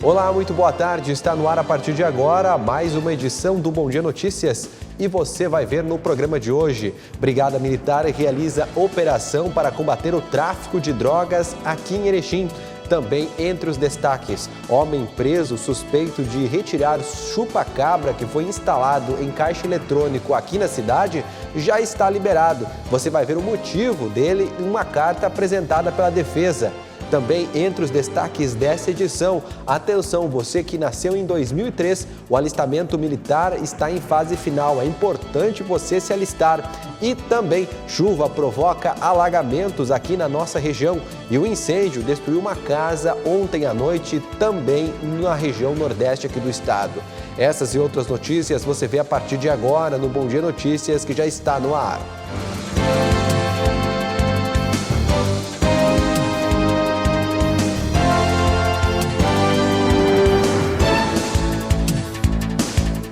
Olá, muito boa tarde. Está no ar a partir de agora mais uma edição do Bom Dia Notícias. E você vai ver no programa de hoje. Brigada Militar realiza operação para combater o tráfico de drogas aqui em Erechim. Também entre os destaques, homem preso suspeito de retirar chupa-cabra que foi instalado em caixa eletrônico aqui na cidade já está liberado. Você vai ver o motivo dele em uma carta apresentada pela Defesa. Também entre os destaques dessa edição, atenção, você que nasceu em 2003, o alistamento militar está em fase final, é importante você se alistar. E também, chuva provoca alagamentos aqui na nossa região e o incêndio destruiu uma casa ontem à noite também na região nordeste aqui do estado. Essas e outras notícias você vê a partir de agora no Bom Dia Notícias, que já está no ar.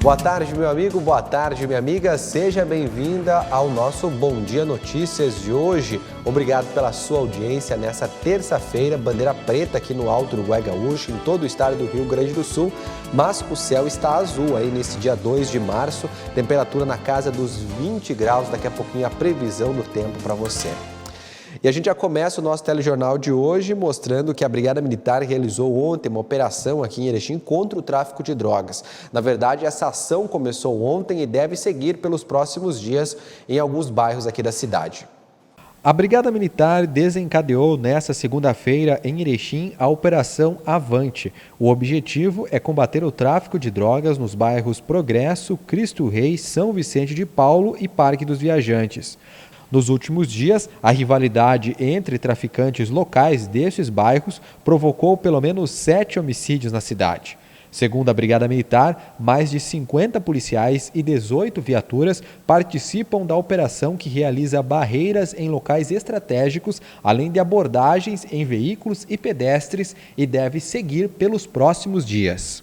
Boa tarde, meu amigo, boa tarde, minha amiga. Seja bem-vinda ao nosso Bom Dia Notícias de hoje. Obrigado pela sua audiência nessa terça-feira, bandeira preta aqui no Alto Uruguai Gaúcho, em todo o estado do Rio Grande do Sul, mas o céu está azul aí nesse dia 2 de março, temperatura na casa dos 20 graus, daqui a pouquinho a previsão do tempo para você. E a gente já começa o nosso telejornal de hoje mostrando que a Brigada Militar realizou ontem uma operação aqui em Erechim contra o tráfico de drogas. Na verdade, essa ação começou ontem e deve seguir pelos próximos dias em alguns bairros aqui da cidade. A Brigada Militar desencadeou nesta segunda-feira em Erechim a Operação Avante. O objetivo é combater o tráfico de drogas nos bairros Progresso, Cristo Rei, São Vicente de Paulo e Parque dos Viajantes. Nos últimos dias, a rivalidade entre traficantes locais destes bairros provocou pelo menos 7 homicídios na cidade. Segundo a Brigada Militar, mais de 50 policiais e 18 viaturas participam da operação que realiza barreiras em locais estratégicos, além de abordagens em veículos e pedestres, e deve seguir pelos próximos dias.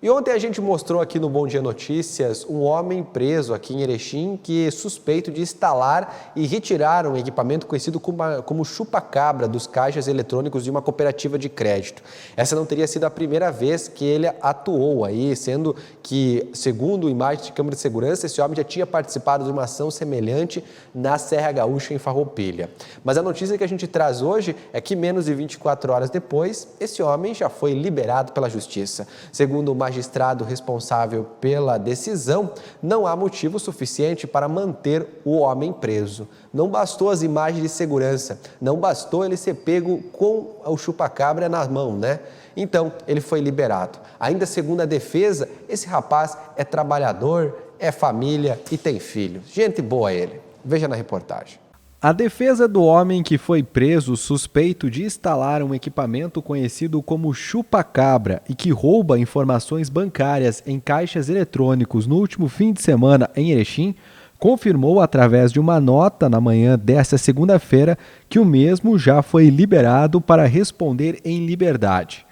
E ontem a gente mostrou aqui no Bom Dia Notícias um homem preso aqui em Erechim que é suspeito de instalar e retirar um equipamento conhecido como chupa-cabra dos caixas eletrônicos de uma cooperativa de crédito. Essa não teria sido a primeira vez que ele atuou aí, sendo que, segundo imagens de câmera de segurança, esse homem já tinha participado de uma ação semelhante na Serra Gaúcha, em Farroupilha. Mas a notícia que a gente traz hoje é que menos de 24 horas depois, esse homem já foi liberado pela Justiça. Segundo o magistrado responsável pela decisão, não há motivo suficiente para manter o homem preso. Não bastou as imagens de segurança, não bastou ele ser pego com o chupa-cabra na mão, né? Então, ele foi liberado. Ainda segundo a defesa, esse rapaz é trabalhador, é família e tem filho. Gente boa ele. Veja na reportagem. A defesa do homem que foi preso suspeito de instalar um equipamento conhecido como chupa-cabra e que rouba informações bancárias em caixas eletrônicos no último fim de semana em Erechim, confirmou através de uma nota na manhã desta segunda-feira que o mesmo já foi liberado para responder em liberdade.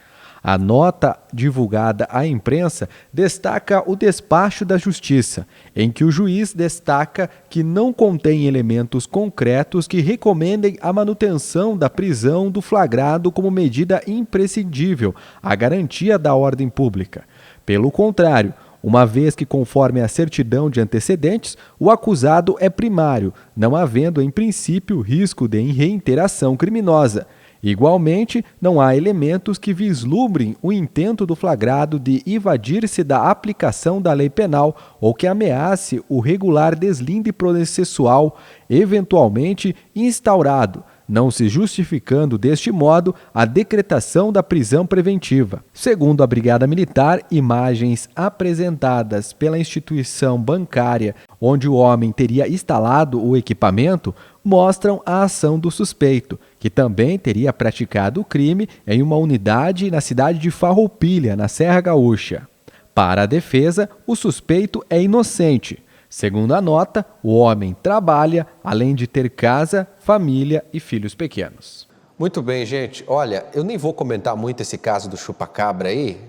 A nota divulgada à imprensa destaca o despacho da Justiça, em que o juiz destaca que não contém elementos concretos que recomendem a manutenção da prisão do flagrado como medida imprescindível à garantia da ordem pública. Pelo contrário, uma vez que, conforme a certidão de antecedentes, o acusado é primário, não havendo, em princípio, risco de reiteração criminosa. Igualmente, não há elementos que vislumbrem o intento do flagrado de evadir-se da aplicação da lei penal ou que ameace o regular deslinde processual, eventualmente instaurado, não se justificando deste modo a decretação da prisão preventiva. Segundo a Brigada Militar, imagens apresentadas pela instituição bancária onde o homem teria instalado o equipamento mostram a ação do suspeito, que também teria praticado o crime em uma unidade na cidade de Farroupilha, na Serra Gaúcha. Para a defesa, o suspeito é inocente. Segundo a nota, o homem trabalha, além de ter casa, família e filhos pequenos. Muito bem, gente. Olha, eu nem vou comentar muito esse caso do chupa-cabra aí,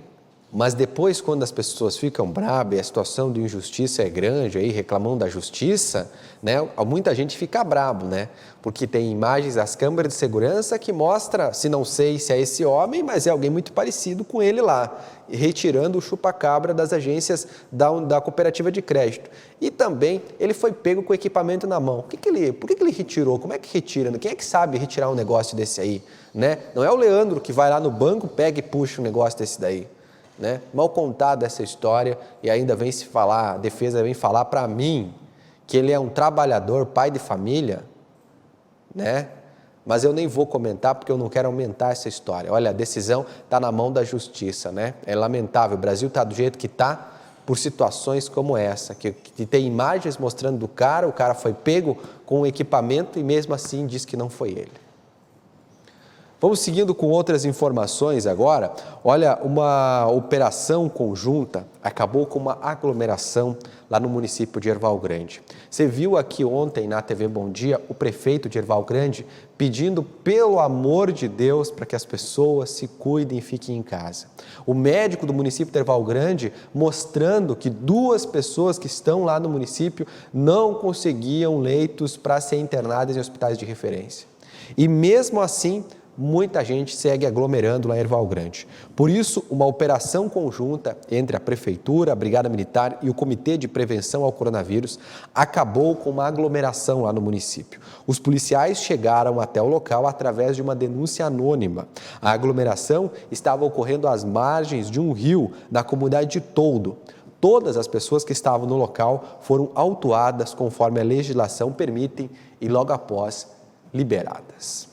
Mas depois, quando as pessoas ficam bravas e a situação de injustiça é grande, aí reclamando da justiça, né, muita gente fica bravo, né? Porque tem imagens das câmeras de segurança que mostra, se não sei se é esse homem, mas é alguém muito parecido com ele lá, retirando o chupa-cabra das agências da cooperativa de crédito. E também ele foi pego com o equipamento na mão. Por que ele retirou? Como é que retira? Quem é que sabe retirar um negócio desse aí? Né? Não é o Leandro que vai lá no banco, pega e puxa um negócio desse daí. Né? Mal contada essa história e ainda vem se falar, a defesa vem falar para mim que ele é um trabalhador, pai de família, né? Mas eu nem vou comentar porque eu não quero aumentar essa história. Olha, a decisão está na mão da justiça, né? É lamentável, o Brasil está do jeito que está por situações como essa, que tem imagens mostrando do cara, o cara foi pego com o equipamento e mesmo assim diz que não foi ele. Vamos seguindo com outras informações agora. Olha, uma operação conjunta acabou com uma aglomeração lá no município de Erval Grande. Você viu aqui ontem na TV Bom Dia o prefeito de Erval Grande pedindo, pelo amor de Deus, para que as pessoas se cuidem e fiquem em casa. O médico do município de Erval Grande mostrando que 2 pessoas que estão lá no município não conseguiam leitos para serem internadas em hospitais de referência. E mesmo assim, muita gente segue aglomerando lá em Erval Grande. Por isso, uma operação conjunta entre a Prefeitura, a Brigada Militar e o Comitê de Prevenção ao Coronavírus acabou com uma aglomeração lá no município. Os policiais chegaram até o local através de uma denúncia anônima. A aglomeração estava ocorrendo às margens de um rio na comunidade de Toldo. Todas as pessoas que estavam no local foram autuadas conforme a legislação permite e logo após liberadas.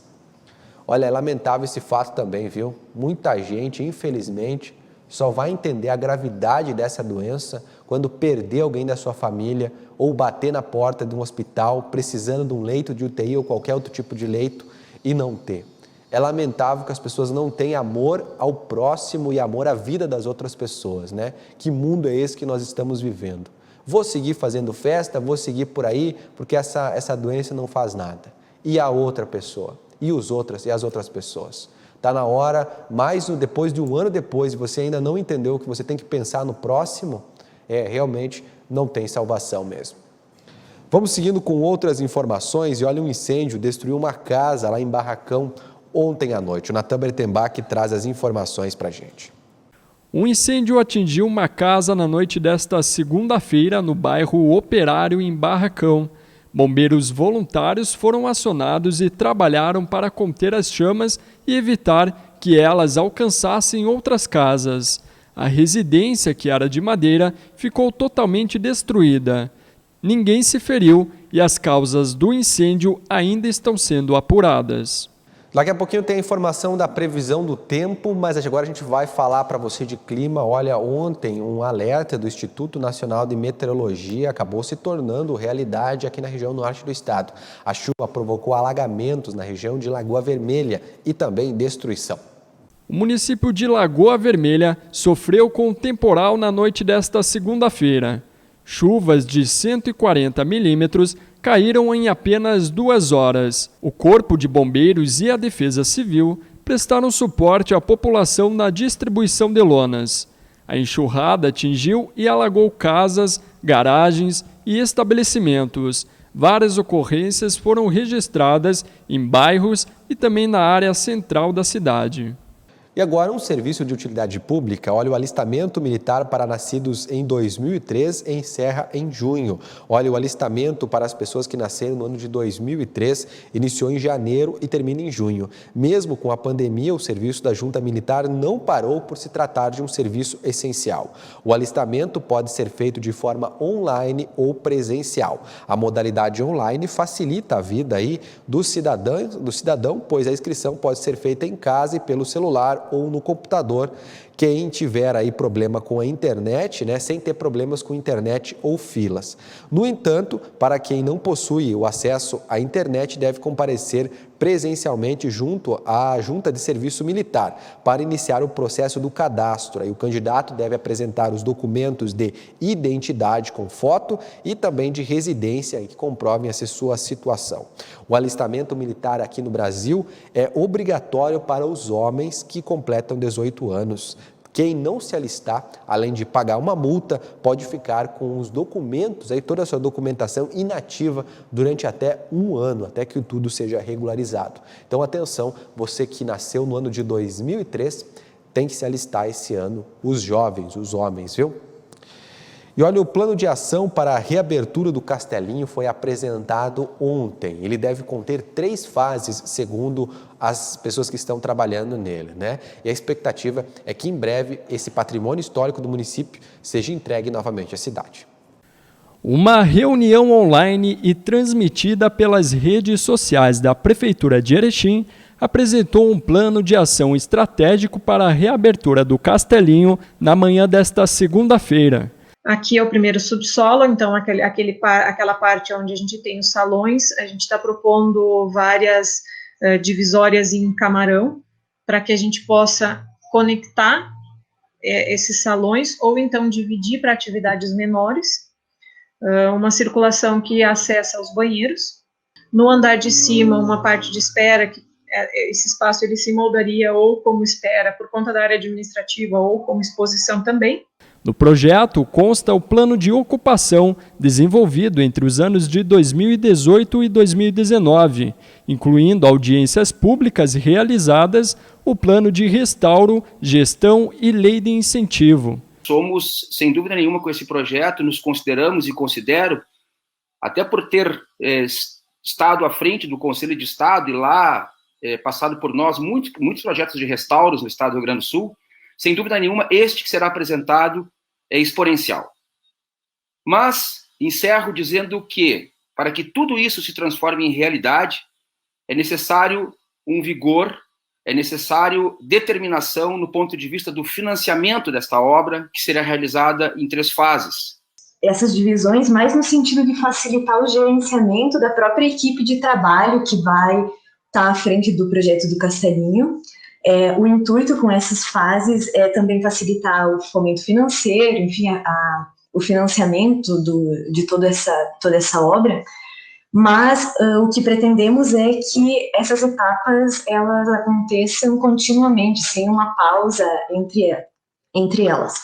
Olha, é lamentável esse fato também, viu? Muita gente, infelizmente, só vai entender a gravidade dessa doença quando perder alguém da sua família ou bater na porta de um hospital precisando de um leito de UTI ou qualquer outro tipo de leito e não ter. É lamentável que as pessoas não tenham amor ao próximo e amor à vida das outras pessoas, né? Que mundo é esse que nós estamos vivendo? Vou seguir fazendo festa, vou seguir por aí, porque essa doença não faz nada. E a outra pessoa? E as outras pessoas. Está na hora, depois de um ano depois, e você ainda não entendeu que você tem que pensar no próximo, realmente não tem salvação mesmo. Vamos seguindo com outras informações e olha, um incêndio destruiu uma casa lá em Barracão ontem à noite. O Natan Bertembach traz as informações para a gente. Um incêndio atingiu uma casa na noite desta segunda-feira no bairro Operário, em Barracão. Bombeiros voluntários foram acionados e trabalharam para conter as chamas e evitar que elas alcançassem outras casas. A residência, que era de madeira, ficou totalmente destruída. Ninguém se feriu e as causas do incêndio ainda estão sendo apuradas. Daqui a pouquinho tem a informação da previsão do tempo, mas agora a gente vai falar para você de clima. Olha, ontem um alerta do Instituto Nacional de Meteorologia acabou se tornando realidade aqui na região norte do estado. A chuva provocou alagamentos na região de Lagoa Vermelha e também destruição. O município de Lagoa Vermelha sofreu com o temporal na noite desta segunda-feira. Chuvas de 140 milímetros caíram em apenas 2 horas. O Corpo de Bombeiros e a Defesa Civil prestaram suporte à população na distribuição de lonas. A enxurrada atingiu e alagou casas, garagens e estabelecimentos. Várias ocorrências foram registradas em bairros e também na área central da cidade. E agora um serviço de utilidade pública. Olha, o alistamento militar para nascidos em 2003 encerra em junho. Olha, o alistamento para as pessoas que nasceram no ano de 2003 iniciou em janeiro e termina em junho. Mesmo com a pandemia, o serviço da Junta Militar não parou por se tratar de um serviço essencial. O alistamento pode ser feito de forma online ou presencial. A modalidade online facilita a vida aí do cidadão, pois a inscrição pode ser feita em casa e pelo celular ou no computador. Quem tiver aí problema com a internet, né, sem ter problemas com internet ou filas. No entanto, para quem não possui o acesso à internet, deve comparecer presencialmente junto à Junta de Serviço Militar para iniciar o processo do cadastro. Aí o candidato deve apresentar os documentos de identidade com foto e também de residência que comprovem essa sua situação. O alistamento militar aqui no Brasil é obrigatório para os homens que completam 18 anos. Quem não se alistar, além de pagar uma multa, pode ficar com os documentos, toda a sua documentação inativa durante até 1 ano, até que tudo seja regularizado. Então, atenção, você que nasceu no ano de 2003, tem que se alistar esse ano, os jovens, os homens, viu? E olha, o plano de ação para a reabertura do Castelinho foi apresentado ontem. Ele deve conter 3 fases, segundo as pessoas que estão trabalhando nele, né? E a expectativa é que em breve esse patrimônio histórico do município seja entregue novamente à cidade. Uma reunião online e transmitida pelas redes sociais da Prefeitura de Erechim apresentou um plano de ação estratégico para a reabertura do Castelinho na manhã desta segunda-feira. Aqui é o primeiro subsolo, então aquela parte onde a gente tem os salões, a gente está propondo várias divisórias em camarão, para que a gente possa conectar esses salões, ou então dividir para atividades menores, uma circulação que acessa os banheiros. No andar de cima, uma parte de espera, que esse espaço ele se moldaria ou como espera por conta da área administrativa ou como exposição também. No projeto consta o plano de ocupação desenvolvido entre os anos de 2018 e 2019, incluindo audiências públicas realizadas, o plano de restauro, gestão e lei de incentivo. Somos, sem dúvida nenhuma, com esse projeto, nos consideramos e considero, até por ter estado à frente do Conselho de Estado e lá passado por nós muitos projetos de restauros no estado do Rio Grande do Sul, sem dúvida nenhuma, este que será apresentado é exponencial. Mas encerro dizendo que, para que tudo isso se transforme em realidade, é necessário um vigor, é necessário determinação no ponto de vista do financiamento desta obra, que será realizada em 3 fases. Essas divisões mais no sentido de facilitar o gerenciamento da própria equipe de trabalho que vai estar à frente do projeto do Castelinho. O intuito com essas fases é também facilitar o fomento financeiro, enfim, o financiamento de toda essa obra, mas o que pretendemos é que essas etapas elas aconteçam continuamente, sem uma pausa entre elas.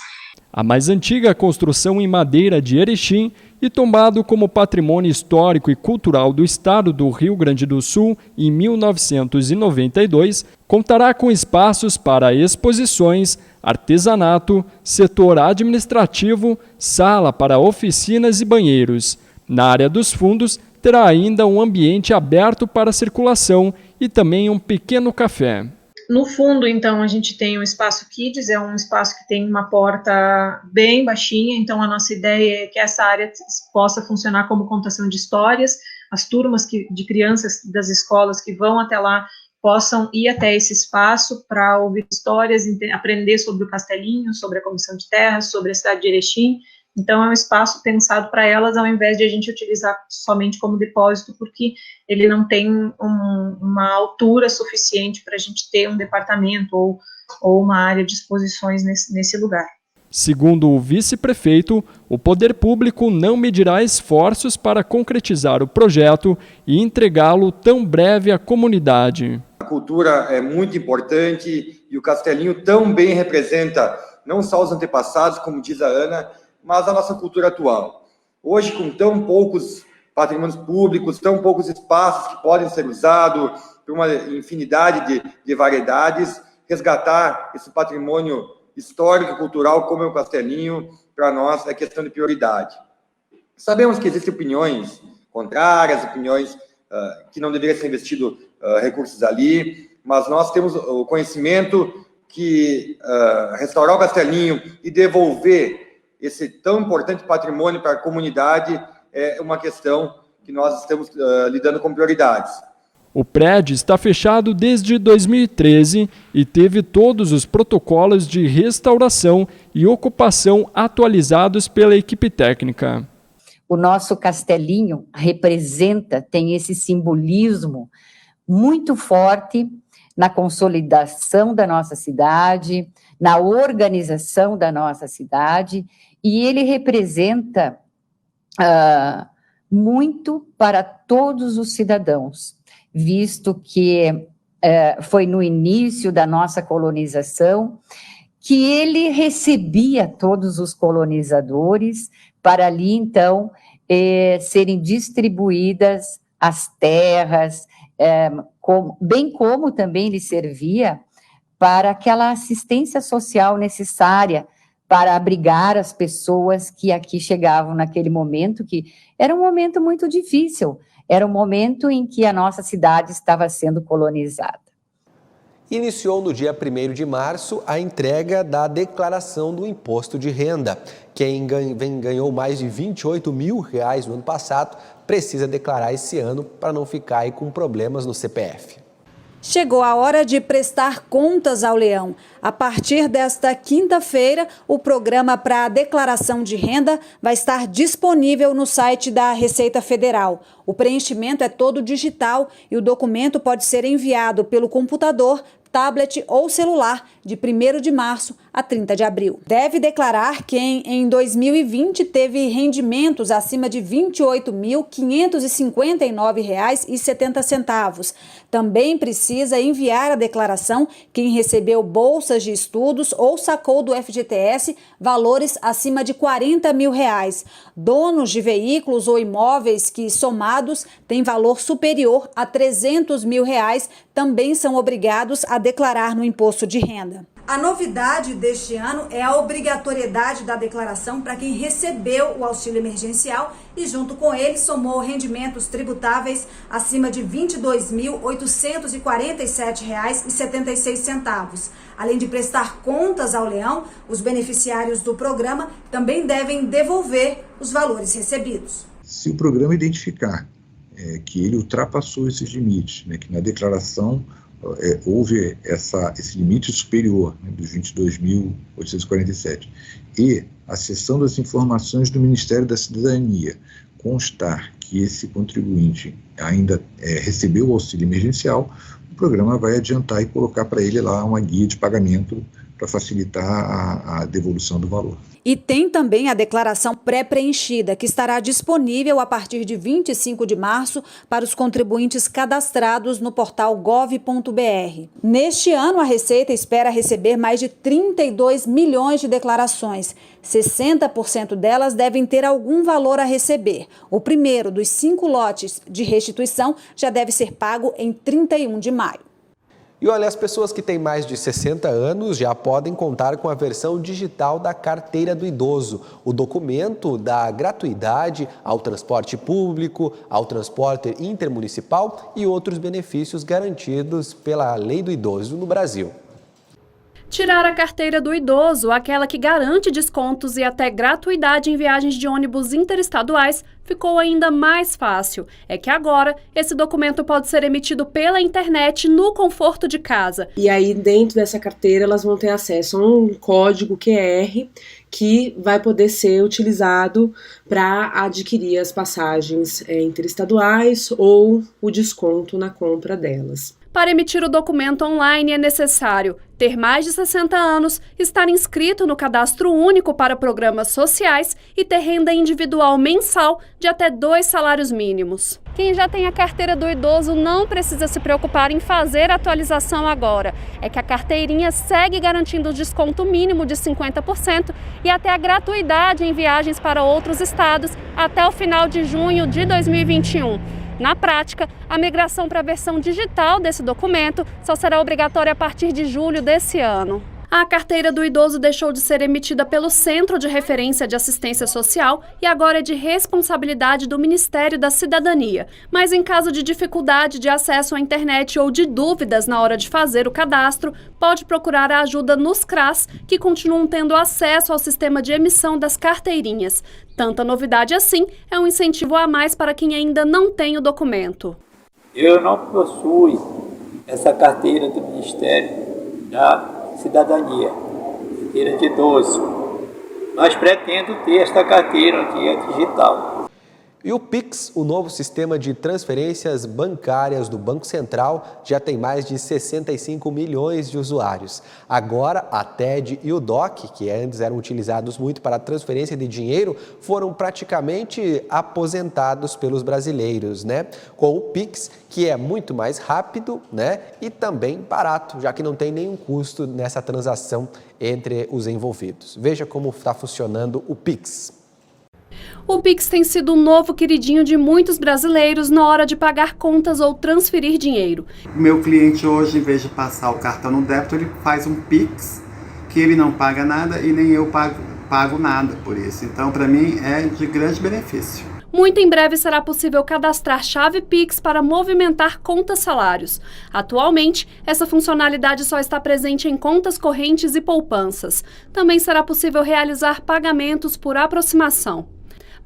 A mais antiga construção em madeira de Erechim e tombado como patrimônio histórico e cultural do estado do Rio Grande do Sul em 1992, contará com espaços para exposições, artesanato, setor administrativo, sala para oficinas e banheiros. Na área dos fundos, terá ainda um ambiente aberto para circulação e também um pequeno café. No fundo, então, a gente tem o espaço Kids, é um espaço que tem uma porta bem baixinha, então a nossa ideia é que essa área possa funcionar como contação de histórias, as turmas de crianças das escolas que vão até lá possam ir até esse espaço para ouvir histórias, aprender sobre o Castelinho, sobre a Comissão de Terras, sobre a cidade de Erechim. Então, é um espaço pensado para elas, ao invés de a gente utilizar somente como depósito, porque ele não tem uma altura suficiente para a gente ter um departamento ou uma área de exposições nesse lugar. Segundo o vice-prefeito, o poder público não medirá esforços para concretizar o projeto e entregá-lo tão breve à comunidade. A cultura é muito importante e o Castelinho também representa não só os antepassados, como diz a Ana, mas a nossa cultura atual. Hoje, com tão poucos patrimônios públicos, tão poucos espaços que podem ser usados por uma infinidade de variedades, resgatar esse patrimônio histórico e cultural como é o Castelinho, para nós é questão de prioridade. Sabemos que existem opiniões contrárias, opiniões que não deveria ser investido recursos ali, mas nós temos o conhecimento que restaurar o Castelinho e devolver esse tão importante patrimônio para a comunidade é uma questão que nós estamos lidando com prioridades. O prédio está fechado desde 2013 e teve todos os protocolos de restauração e ocupação atualizados pela equipe técnica. O nosso Castelinho tem esse simbolismo muito forte na consolidação da nossa cidade, na organização da nossa cidade, e ele representa muito para todos os cidadãos, visto que foi no início da nossa colonização que ele recebia todos os colonizadores para ali, então, serem distribuídas as terras, bem como também lhe servia para aquela assistência social necessária para abrigar as pessoas que aqui chegavam naquele momento, que era um momento muito difícil, era um momento em que a nossa cidade estava sendo colonizada. Iniciou no dia 1º de março a entrega da declaração do imposto de renda. Quem ganhou mais de R$28 mil no ano passado precisa declarar esse ano para não ficar aí com problemas no CPF. Chegou a hora de prestar contas ao leão. A partir desta quinta-feira, o programa para a declaração de renda vai estar disponível no site da Receita Federal. O preenchimento é todo digital e o documento pode ser enviado pelo computador, tablet ou celular de 1º de março a 30 de abril. Deve declarar quem em 2020 teve rendimentos acima de R$ 28.559,70. Também precisa enviar a declaração quem recebeu bolsas de estudos ou sacou do FGTS valores acima de R$ 40 mil. Donos de veículos ou imóveis que somados têm valor superior a R$ 300 mil também são obrigados a declarar no imposto de renda. A novidade deste ano é a obrigatoriedade da declaração para quem recebeu o auxílio emergencial e, junto com ele, somou rendimentos tributáveis acima de R$ 22.847,76. Além de prestar contas ao leão, os beneficiários do programa também devem devolver os valores recebidos. Se o programa identificar que ele ultrapassou esses limites, que na declaração houve esse limite superior, dos 22.847, e a cessão das informações do Ministério da Cidadania constar que esse contribuinte ainda recebeu o auxílio emergencial, o programa vai adiantar e colocar para ele lá uma guia de pagamento para facilitar a devolução do valor. E tem também a declaração pré-preenchida, que estará disponível a partir de 25 de março para os contribuintes cadastrados no portal gov.br. Neste ano, a Receita espera receber mais de 32 milhões de declarações. 60% delas devem ter algum valor a receber. O primeiro dos 5 lotes de restituição já deve ser pago em 31 de maio. E olha, as pessoas que têm mais de 60 anos já podem contar com a versão digital da Carteira do Idoso. O documento dá gratuidade ao transporte público, ao transporte intermunicipal e outros benefícios garantidos pela Lei do Idoso no Brasil. Tirar a carteira do idoso, aquela que garante descontos e até gratuidade em viagens de ônibus interestaduais, ficou ainda mais fácil. É que agora esse documento pode ser emitido pela internet no conforto de casa. E aí dentro dessa carteira elas vão ter acesso a um código QR que vai poder ser utilizado para adquirir as passagens interestaduais ou o desconto na compra delas. Para emitir o documento online é necessário ter mais de 60 anos, estar inscrito no Cadastro Único para Programas Sociais e ter renda individual mensal de até 2 salários mínimos. Quem já tem a carteira do idoso não precisa se preocupar em fazer a atualização agora. É que a carteirinha segue garantindo o desconto mínimo de 50% e até a gratuidade em viagens para outros estados até o final de junho de 2021. Na prática, a migração para a versão digital desse documento só será obrigatória a partir de julho desse ano. A carteira do idoso deixou de ser emitida pelo Centro de Referência de Assistência Social e agora é de responsabilidade do Ministério da Cidadania. Mas em caso de dificuldade de acesso à internet ou de dúvidas na hora de fazer o cadastro, pode procurar a ajuda nos CRAS, que continuam tendo acesso ao sistema de emissão das carteirinhas. Tanta novidade assim é um incentivo a mais para quem ainda não tem o documento. Eu não possuo essa carteira do Ministério da Cidadania, carteira de idoso, mas pretendo ter esta carteira aqui digital. E o Pix, o novo sistema de transferências bancárias do Banco Central, já tem mais de 65 milhões de usuários. Agora, a TED e o DOC, que antes eram utilizados muito para a transferência de dinheiro, foram praticamente aposentados pelos brasileiros, né? Com o Pix, que é muito mais rápido, né? E também barato, já que não tem nenhum custo nessa transação entre os envolvidos. Veja como está funcionando o Pix. O Pix tem sido um novo queridinho de muitos brasileiros na hora de pagar contas ou transferir dinheiro. Meu cliente hoje, em vez de passar o cartão no débito, ele faz um Pix, que ele não paga nada e nem eu pago nada por isso. Então, para mim, é de grande benefício. Muito em breve será possível cadastrar chave Pix para movimentar contas salários. Atualmente, essa funcionalidade só está presente em contas correntes e poupanças. Também será possível realizar pagamentos por aproximação.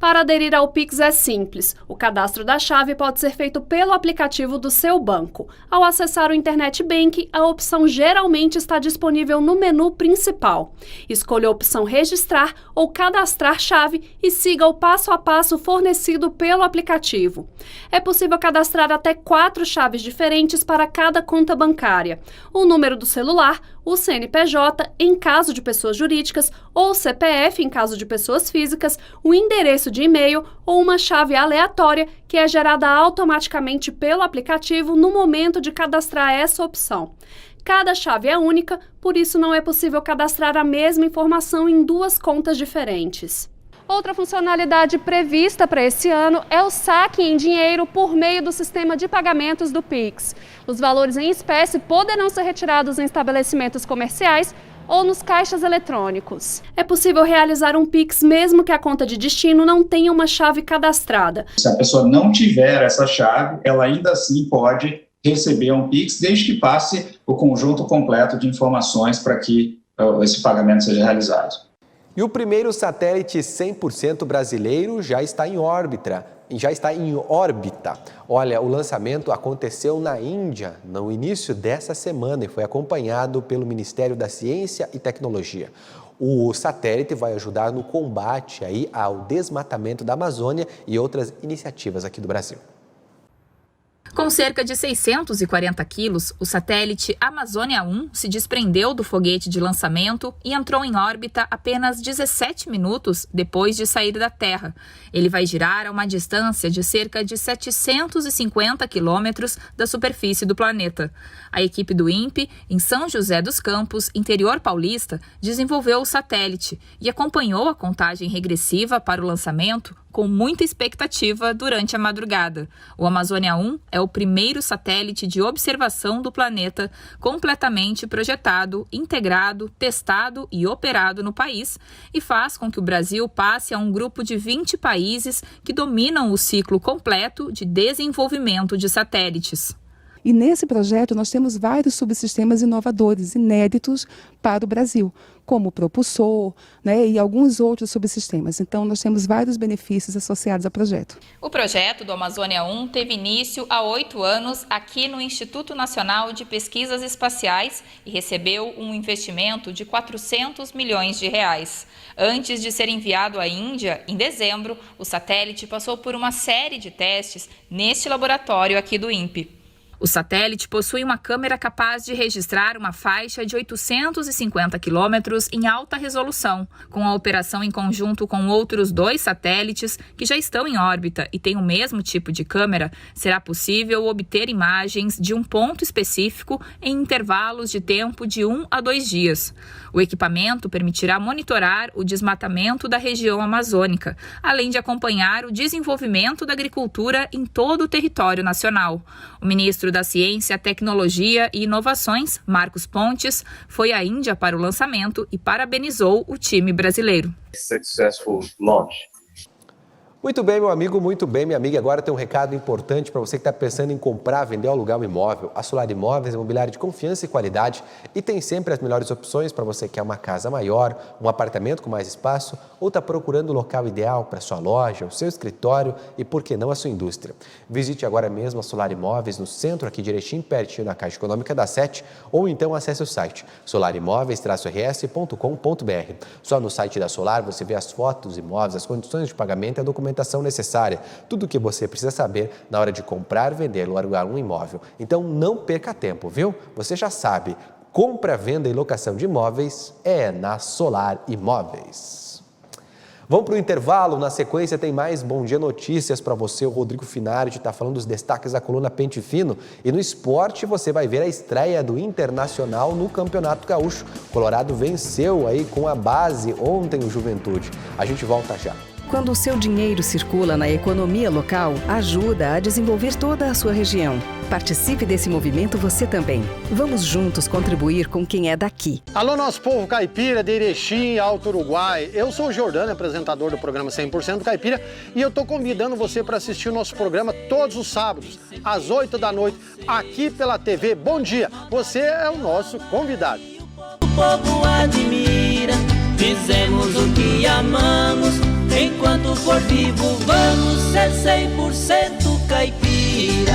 Para aderir ao Pix é simples. O cadastro da chave pode ser feito pelo aplicativo do seu banco. Ao acessar o Internet Banking, a opção geralmente está disponível no menu principal. Escolha a opção Registrar ou Cadastrar chave e siga o passo a passo fornecido pelo aplicativo. É possível cadastrar até 4 chaves diferentes para cada conta bancária. O número do celular, o CNPJ, em caso de pessoas jurídicas, ou o CPF, em caso de pessoas físicas, o endereço de e-mail ou uma chave aleatória que é gerada automaticamente pelo aplicativo no momento de cadastrar essa opção. Cada chave é única, por isso não é possível cadastrar a mesma informação em 2 contas diferentes. Outra funcionalidade prevista para esse ano é o saque em dinheiro por meio do sistema de pagamentos do Pix. Os valores em espécie poderão ser retirados em estabelecimentos comerciais ou nos caixas eletrônicos. É possível realizar um Pix mesmo que a conta de destino não tenha uma chave cadastrada. Se a pessoa não tiver essa chave, ela ainda assim pode receber um Pix, desde que passe o conjunto completo de informações para que esse pagamento seja realizado. E o primeiro satélite 100% brasileiro já está em órbita. Olha, o lançamento aconteceu na Índia no início dessa semana e foi acompanhado pelo Ministério da Ciência e Tecnologia. O satélite vai ajudar no combate aí ao desmatamento da Amazônia e outras iniciativas aqui do Brasil. Com cerca de 640 quilos, o satélite Amazônia 1 se desprendeu do foguete de lançamento e entrou em órbita apenas 17 minutos depois de sair da Terra. Ele vai girar a uma distância de cerca de 750 quilômetros da superfície do planeta. A equipe do INPE, em São José dos Campos, interior paulista, desenvolveu o satélite e acompanhou a contagem regressiva para o lançamento com muita expectativa durante a madrugada. O Amazônia 1 é o primeiro satélite de observação do planeta completamente projetado, integrado, testado e operado no país e faz com que o Brasil passe a um grupo de 20 países que dominam o ciclo completo de desenvolvimento de satélites. E nesse projeto nós temos vários subsistemas inovadores, inéditos para o Brasil, como o propulsor, né, e alguns outros subsistemas. Então nós temos vários benefícios associados ao projeto. O projeto do Amazônia 1 teve início há 8 anos aqui no Instituto Nacional de Pesquisas Espaciais e recebeu um investimento de 400 milhões de reais. Antes de ser enviado à Índia, em dezembro, o satélite passou por uma série de testes neste laboratório aqui do INPE. O satélite possui uma câmera capaz de registrar uma faixa de 850 quilômetros em alta resolução. Com a operação em conjunto com outros 2 satélites que já estão em órbita e têm o mesmo tipo de câmera, será possível obter imagens de um ponto específico em intervalos de tempo de 1 a 2 dias. O equipamento permitirá monitorar o desmatamento da região amazônica, além de acompanhar o desenvolvimento da agricultura em todo o território nacional. O ministro da Ciência, Tecnologia e Inovações, Marcos Pontes, foi à Índia para o lançamento e parabenizou o time brasileiro. Successful launch. Muito bem, meu amigo, muito bem, minha amiga. Agora tem um recado importante para você que está pensando em comprar, vender ou alugar um imóvel. A Solar Imóveis é imobiliário de confiança e qualidade e tem sempre as melhores opções para você que quer uma casa maior, um apartamento com mais espaço ou está procurando o local ideal para sua loja, o seu escritório e, por que não, a sua indústria. Visite agora mesmo a Solar Imóveis no centro, aqui de Erechim, pertinho da Caixa Econômica da 7, ou então acesse o site solarimóveis-rs.com.br. Só no site da Solar você vê as fotos dos imóveis, as condições de pagamento e a documentação documentação necessária. Tudo o que você precisa saber na hora de comprar, vender ou alugar um imóvel. Então não perca tempo, viu? Você já sabe, compra, venda e locação de imóveis é na Solar Imóveis. Vamos para o intervalo, na sequência tem mais Bom Dia Notícias para você. O Rodrigo Finari está falando dos destaques da coluna Pente Fino. E no esporte você vai ver a estreia do Internacional no Campeonato Gaúcho. Colorado venceu aí com a base ontem o Juventude. A gente volta já. Quando o seu dinheiro circula na economia local, ajuda a desenvolver toda a sua região. Participe desse movimento você também. Vamos juntos contribuir com quem é daqui. Alô, nosso povo caipira de Erechim, Alto Uruguai. Eu sou o Jordano, apresentador do programa 100% Caipira, e eu estou convidando você para assistir o nosso programa todos os sábados, às 8 da noite, aqui pela TV Bom Dia. Você é o nosso convidado. O povo admira, fizemos o que amamos. Enquanto for vivo, vamos ser 100% caipira.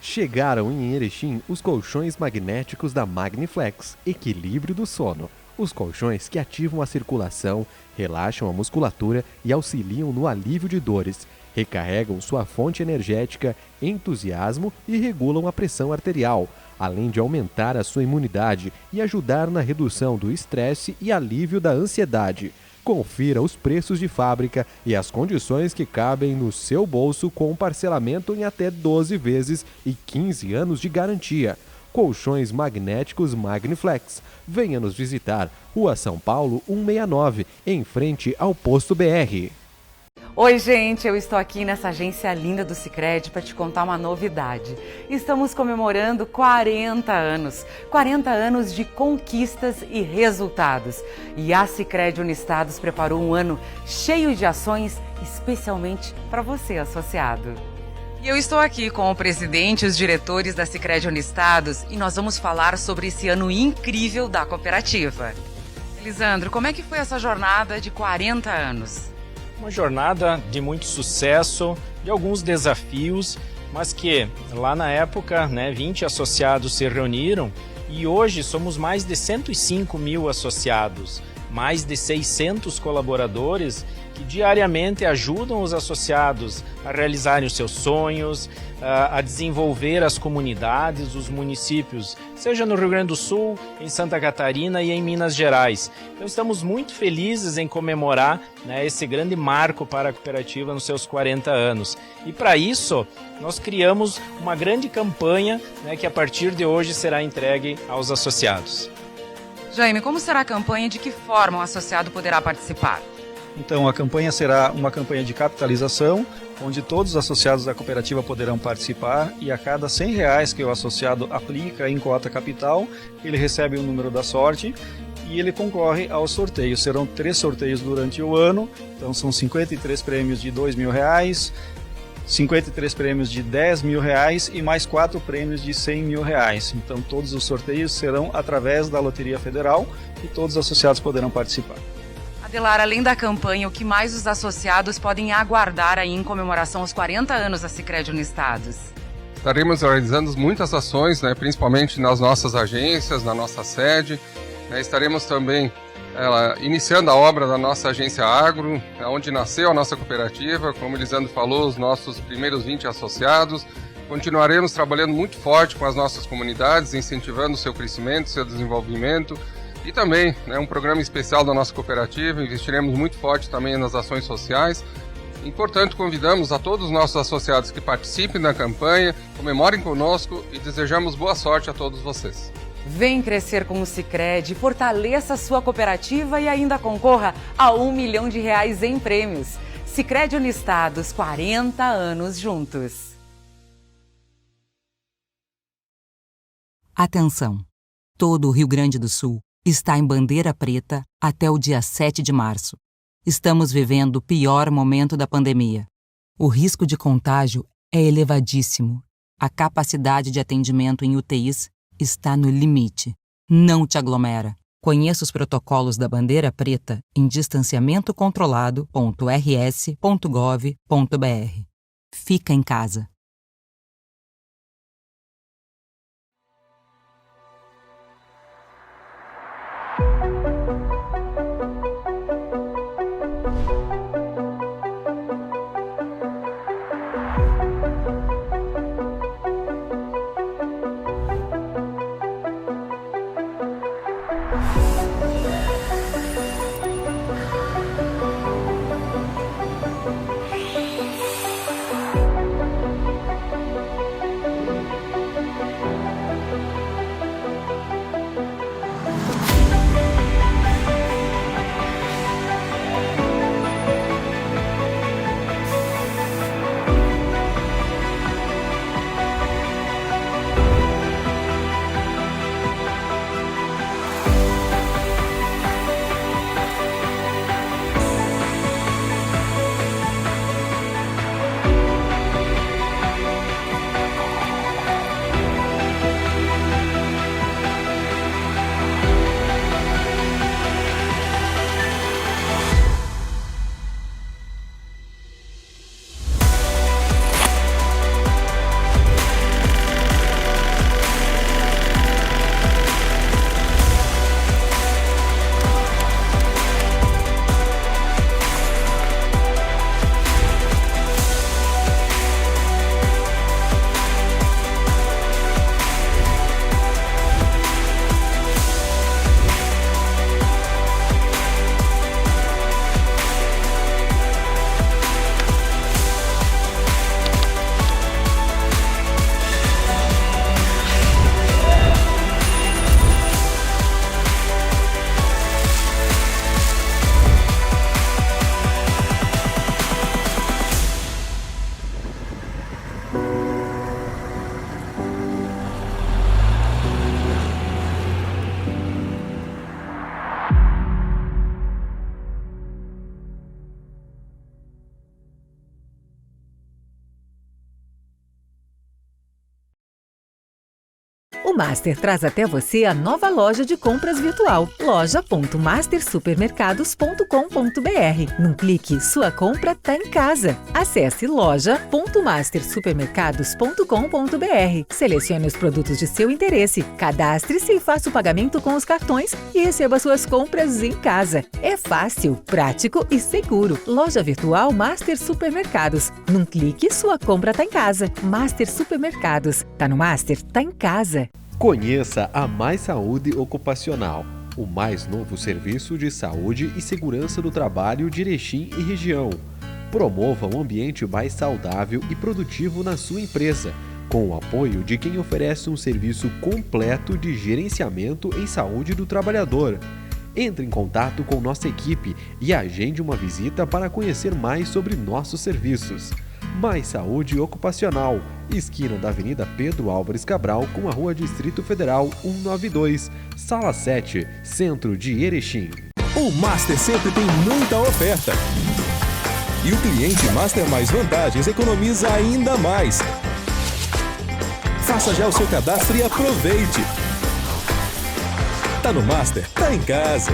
Chegaram em Erechim os colchões magnéticos da Magniflex, equilíbrio do sono. Os colchões que ativam a circulação, relaxam a musculatura e auxiliam no alívio de dores, recarregam sua fonte energética, entusiasmo e regulam a pressão arterial, além de aumentar a sua imunidade e ajudar na redução do estresse e alívio da ansiedade. Confira os preços de fábrica e as condições que cabem no seu bolso com parcelamento em até 12 vezes e 15 anos de garantia. Colchões magnéticos Magniflex. Venha nos visitar. Rua São Paulo 169, em frente ao Posto BR. Oi, gente, eu estou aqui nessa agência linda do Sicredi para te contar uma novidade. Estamos comemorando 40 anos. 40 anos de conquistas e resultados. E a Sicredi Uniestados preparou um ano cheio de ações, especialmente para você, associado. E eu estou aqui com o presidente e os diretores da Sicredi Uniestados e nós vamos falar sobre esse ano incrível da cooperativa. Lisandro, como é que foi essa jornada de 40 anos? Uma jornada de muito sucesso, de alguns desafios, mas que lá na época, 20 associados se reuniram e hoje somos mais de 105 mil associados, mais de 600 colaboradores que diariamente ajudam os associados a realizarem os seus sonhos, a desenvolver as comunidades, os municípios, seja no Rio Grande do Sul, em Santa Catarina e em Minas Gerais. Então estamos muito felizes em comemorar esse grande marco para a cooperativa nos seus 40 anos. E para isso, nós criamos uma grande campanha que a partir de hoje será entregue aos associados. Jaime, como será a campanha e de que forma o associado poderá participar? Então, a campanha será uma campanha de capitalização, onde todos os associados da cooperativa poderão participar e a cada R$100 que o associado aplica em cota capital, ele recebe o número da sorte e ele concorre ao sorteio. Serão 3 sorteios durante o ano, então são 53 prêmios de R$2.000, 53 prêmios de R$10.000 e mais 4 prêmios de R$100.000. Então todos os sorteios serão através da Loteria Federal e todos os associados poderão participar. Adelar, além da campanha, o que mais os associados podem aguardar aí em comemoração aos 40 anos da Sicredi Uniestados? Estaremos realizando muitas ações, principalmente nas nossas agências, na nossa sede. Estaremos também iniciando a obra da nossa agência Agro, onde nasceu a nossa cooperativa. Como o Lisandro falou, os nossos primeiros 20 associados. Continuaremos trabalhando muito forte com as nossas comunidades, incentivando o seu crescimento, seu desenvolvimento E também, um programa especial da nossa cooperativa, investiremos muito forte também nas ações sociais. Portanto, convidamos a todos os nossos associados que participem da campanha, comemorem conosco e desejamos boa sorte a todos vocês. Vem crescer com o Sicredi, fortaleça a sua cooperativa e ainda concorra a R$1 milhão em prêmios. Sicredi Unistados, 40 anos juntos. Atenção! Todo o Rio Grande do Sul está em bandeira preta até o dia 7 de março. Estamos vivendo o pior momento da pandemia. O risco de contágio é elevadíssimo. A capacidade de atendimento em UTIs está no limite. Não te aglomera. Conheça os protocolos da bandeira preta em distanciamentocontrolado.rs.gov.br. Fica em casa. O Master traz até você a nova loja de compras virtual, loja.mastersupermercados.com.br. Num clique, sua compra está em casa. Acesse loja.mastersupermercados.com.br. Selecione os produtos de seu interesse, cadastre-se e faça o pagamento com os cartões e receba suas compras em casa. É fácil, prático e seguro. Loja virtual Master Supermercados. Num clique, sua compra está em casa. Master Supermercados. Tá no Master? Tá em casa. Conheça a Mais Saúde Ocupacional, o mais novo serviço de saúde e segurança do trabalho de Erechim e região. Promova um ambiente mais saudável e produtivo na sua empresa, com o apoio de quem oferece um serviço completo de gerenciamento em saúde do trabalhador. Entre em contato com nossa equipe e agende uma visita para conhecer mais sobre nossos serviços. Mais Saúde Ocupacional, esquina da Avenida Pedro Álvares Cabral com a Rua Distrito Federal 192, Sala 7, Centro de Erechim. O Master sempre tem muita oferta. E o cliente Master Mais Vantagens economiza ainda mais. Faça já o seu cadastro e aproveite. Tá no Master, tá em casa.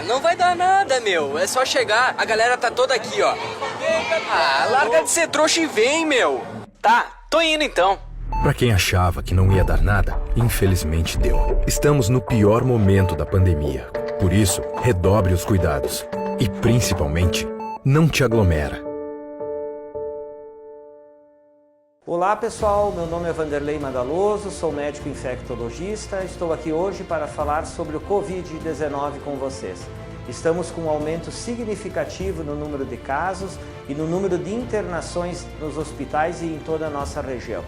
Não vai dar nada, meu. É só chegar. A galera tá toda aqui, ó. Larga de ser trouxa e vem, meu. Tá, tô indo então. Pra quem achava que não ia dar nada, infelizmente deu. Estamos no pior momento da pandemia. Por isso, redobre os cuidados. E, principalmente, não te aglomera. Olá pessoal, meu nome é Vanderlei Madaloso, sou médico infectologista. Estou aqui hoje para falar sobre o Covid-19 com vocês. Estamos com um aumento significativo no número de casos e no número de internações nos hospitais e em toda a nossa região.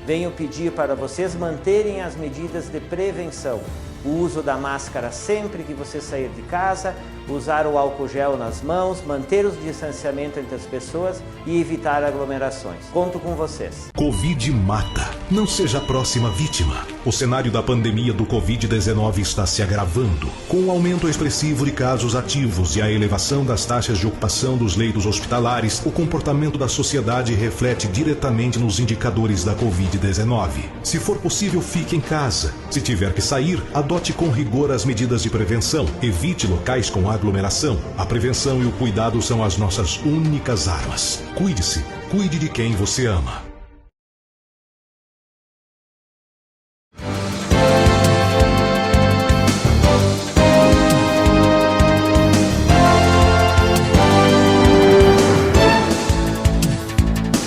Venho pedir para vocês manterem as medidas de prevenção. O uso da máscara sempre que você sair de casa, usar o álcool gel nas mãos, manter o distanciamento entre as pessoas e evitar aglomerações. Conto com vocês. Covid mata. Não seja a próxima vítima. O cenário da pandemia do Covid-19 está se agravando. Com o aumento expressivo de casos ativos e a elevação das taxas de ocupação dos leitos hospitalares, o comportamento da sociedade reflete diretamente nos indicadores da Covid-19. Se for possível, fique em casa. Se tiver que sair, adote com rigor as medidas de prevenção. Evite locais com aglomeração. A prevenção e o cuidado são as nossas únicas armas. Cuide-se. Cuide de quem você ama.